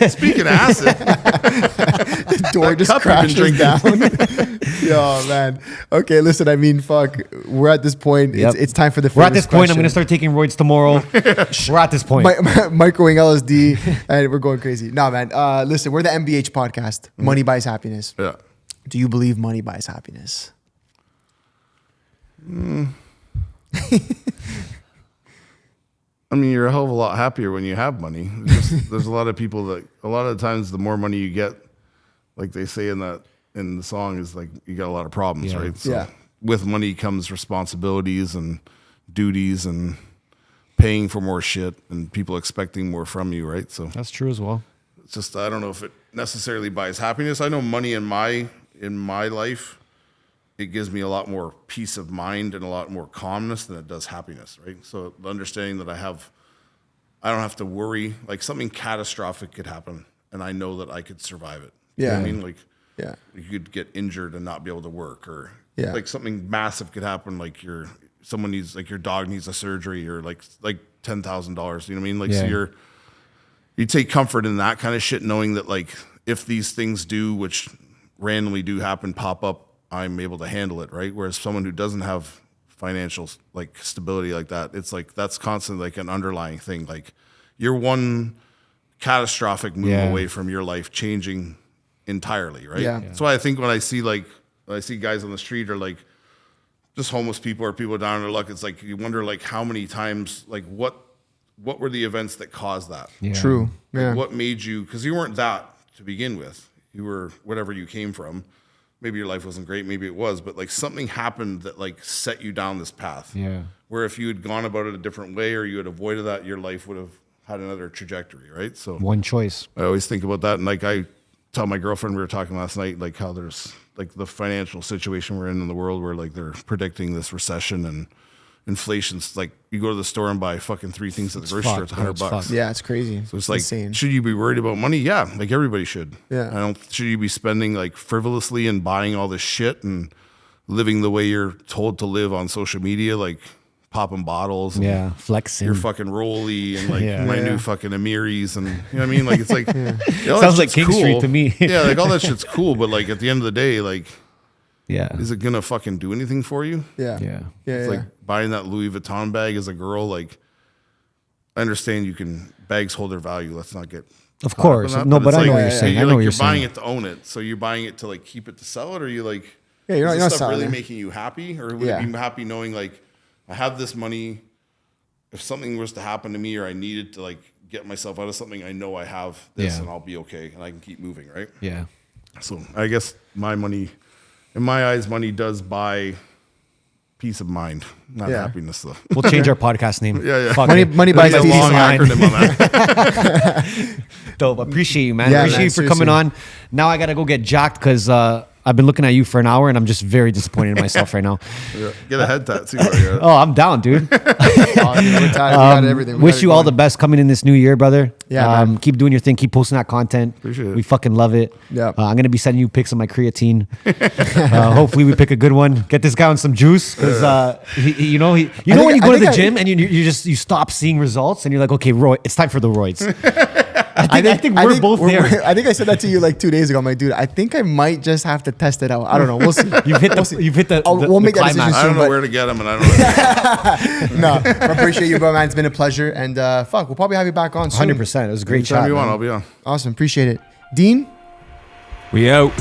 Speaking of acid, The door just cup you've been crashes down. Yo, man. Okay, listen. I mean, fuck. We're at this point. Yep. It's time for the. We're at this famous point. I'm gonna question. start taking roids tomorrow. We're at this point. Microwing LSD, and we're going crazy. No, man. Listen, we're the MBH podcast. Money buys happiness. yeah. Do you believe money buys happiness? I mean, you're a hell of a lot happier when you have money. There's a lot of people that, a lot of the times, the more money you get, like they say in the song, is like you got a lot of problems, right? So Yeah. with money comes responsibilities and duties and paying for more shit and people expecting more from you, right? So That's true as well. it's just, I don't know if it necessarily buys happiness. I know money in my life, it gives me a lot more peace of mind and a lot more calmness than it does happiness, right? So the understanding that I don't have to worry, like something catastrophic could happen and I know that I could survive it. You know what I Yeah. mean? Like Yeah. you could get injured and not be able to work, or Yeah. like something massive could happen, like your dog needs a surgery, or like $10,000. You know what I mean? Like so you take comfort in that kind of shit, knowing that like if these things do, which randomly do happen, pop up, I'm able to handle it, right? Whereas someone who doesn't have financial like stability like that, it's like that's constantly like an underlying thing. Like you're one catastrophic move away from your life changing entirely, right? Yeah. That's why I think when I see guys on the street, or like just homeless people or people down on their luck, it's like you wonder like how many times, like what were the events that caused that? True. Like, Yeah. what made you, because you weren't that to begin with. You were whatever you came from. Maybe your life wasn't great, maybe it was, but like something happened that like set you down this path. Yeah. Where if you had gone about it a different way, or you had avoided that, your life would have had another trajectory, right? So One choice. I always think about that. And like I tell my girlfriend, we were talking last night, like how there's like the financial situation we're in the world, where like they're predicting this recession and inflation's like you go to the store and buy fucking 3 things at the grocery store, it's $100 bucks. Yeah, it's crazy. So it's like, insane. should you be worried about money? Yeah, like everybody should. Yeah. Should you be spending like frivolously and buying all this shit and living the way you're told to live on social media, like popping bottles and Yeah, flexing. your fucking Rolly and like Yeah. my new fucking Amiris, and you know what I mean? Like it's like all that Sounds like shit's King Street to me. Yeah, like all that shit's cool, but like at the end of the day, like Yeah. is it gonna fucking do anything for you? Yeah. Yeah. Yeah. It's yeah. like buying that Louis Vuitton bag as a girl, like I understand bags hold their value. Let's not get Of caught up in course. that, No, but it's I know like, what you're saying. I know like, what you're buying saying. it to own it. So you're buying it to like keep it to sell it, or you like Yeah, you're is not- this you're not stuff selling really it. making you happy, or would Yeah. you be happy knowing like I have this money? If something was to happen to me, or I needed to like get myself out of something, I know I have this Yeah. and I'll be okay and I can keep moving, right? Yeah. So I guess my money, in my eyes, money does buy peace of mind, not Yeah. happiness though. We'll change our podcast name. Yeah, yeah. Fuck Money, it. money buys That's a peace of long mind. acronym on that. Dope. Appreciate you, man. Yeah, Appreciate man, you for seriously. coming on. Now I gotta go get jacked because I've been looking at you for an hour and I'm just very disappointed in myself right now. Yeah. Get a head tattoo. Yeah. Oh, I'm down, dude. Oh, dude, we're tired. We got everything. We Wish got you it all going. the best coming in this new year, brother. Yeah, man. Keep doing your thing. Keep posting that content. Appreciate it. We fucking love it. Yeah. I'm gonna be sending you pics of my creatine. Hopefully we pick a good one. Get this guy on some juice because you know when you go to the gym and you stop seeing results and you're like, okay, Roy, it's time for the Roids. I think we're both there. I think I said that to you like 2 days ago. I'm like, dude, I think I might just have to test it out. I don't know. We'll see. You've hit the We'll make that climax. decision I don't know but- where to get them, and I don't know. No, I appreciate you, bro, man. It's been a pleasure. And fuck, we'll probably have you back on soon. 100%. It was a great Anytime chat. you want, man. I'll be on. Awesome. Appreciate it. Dean? We out.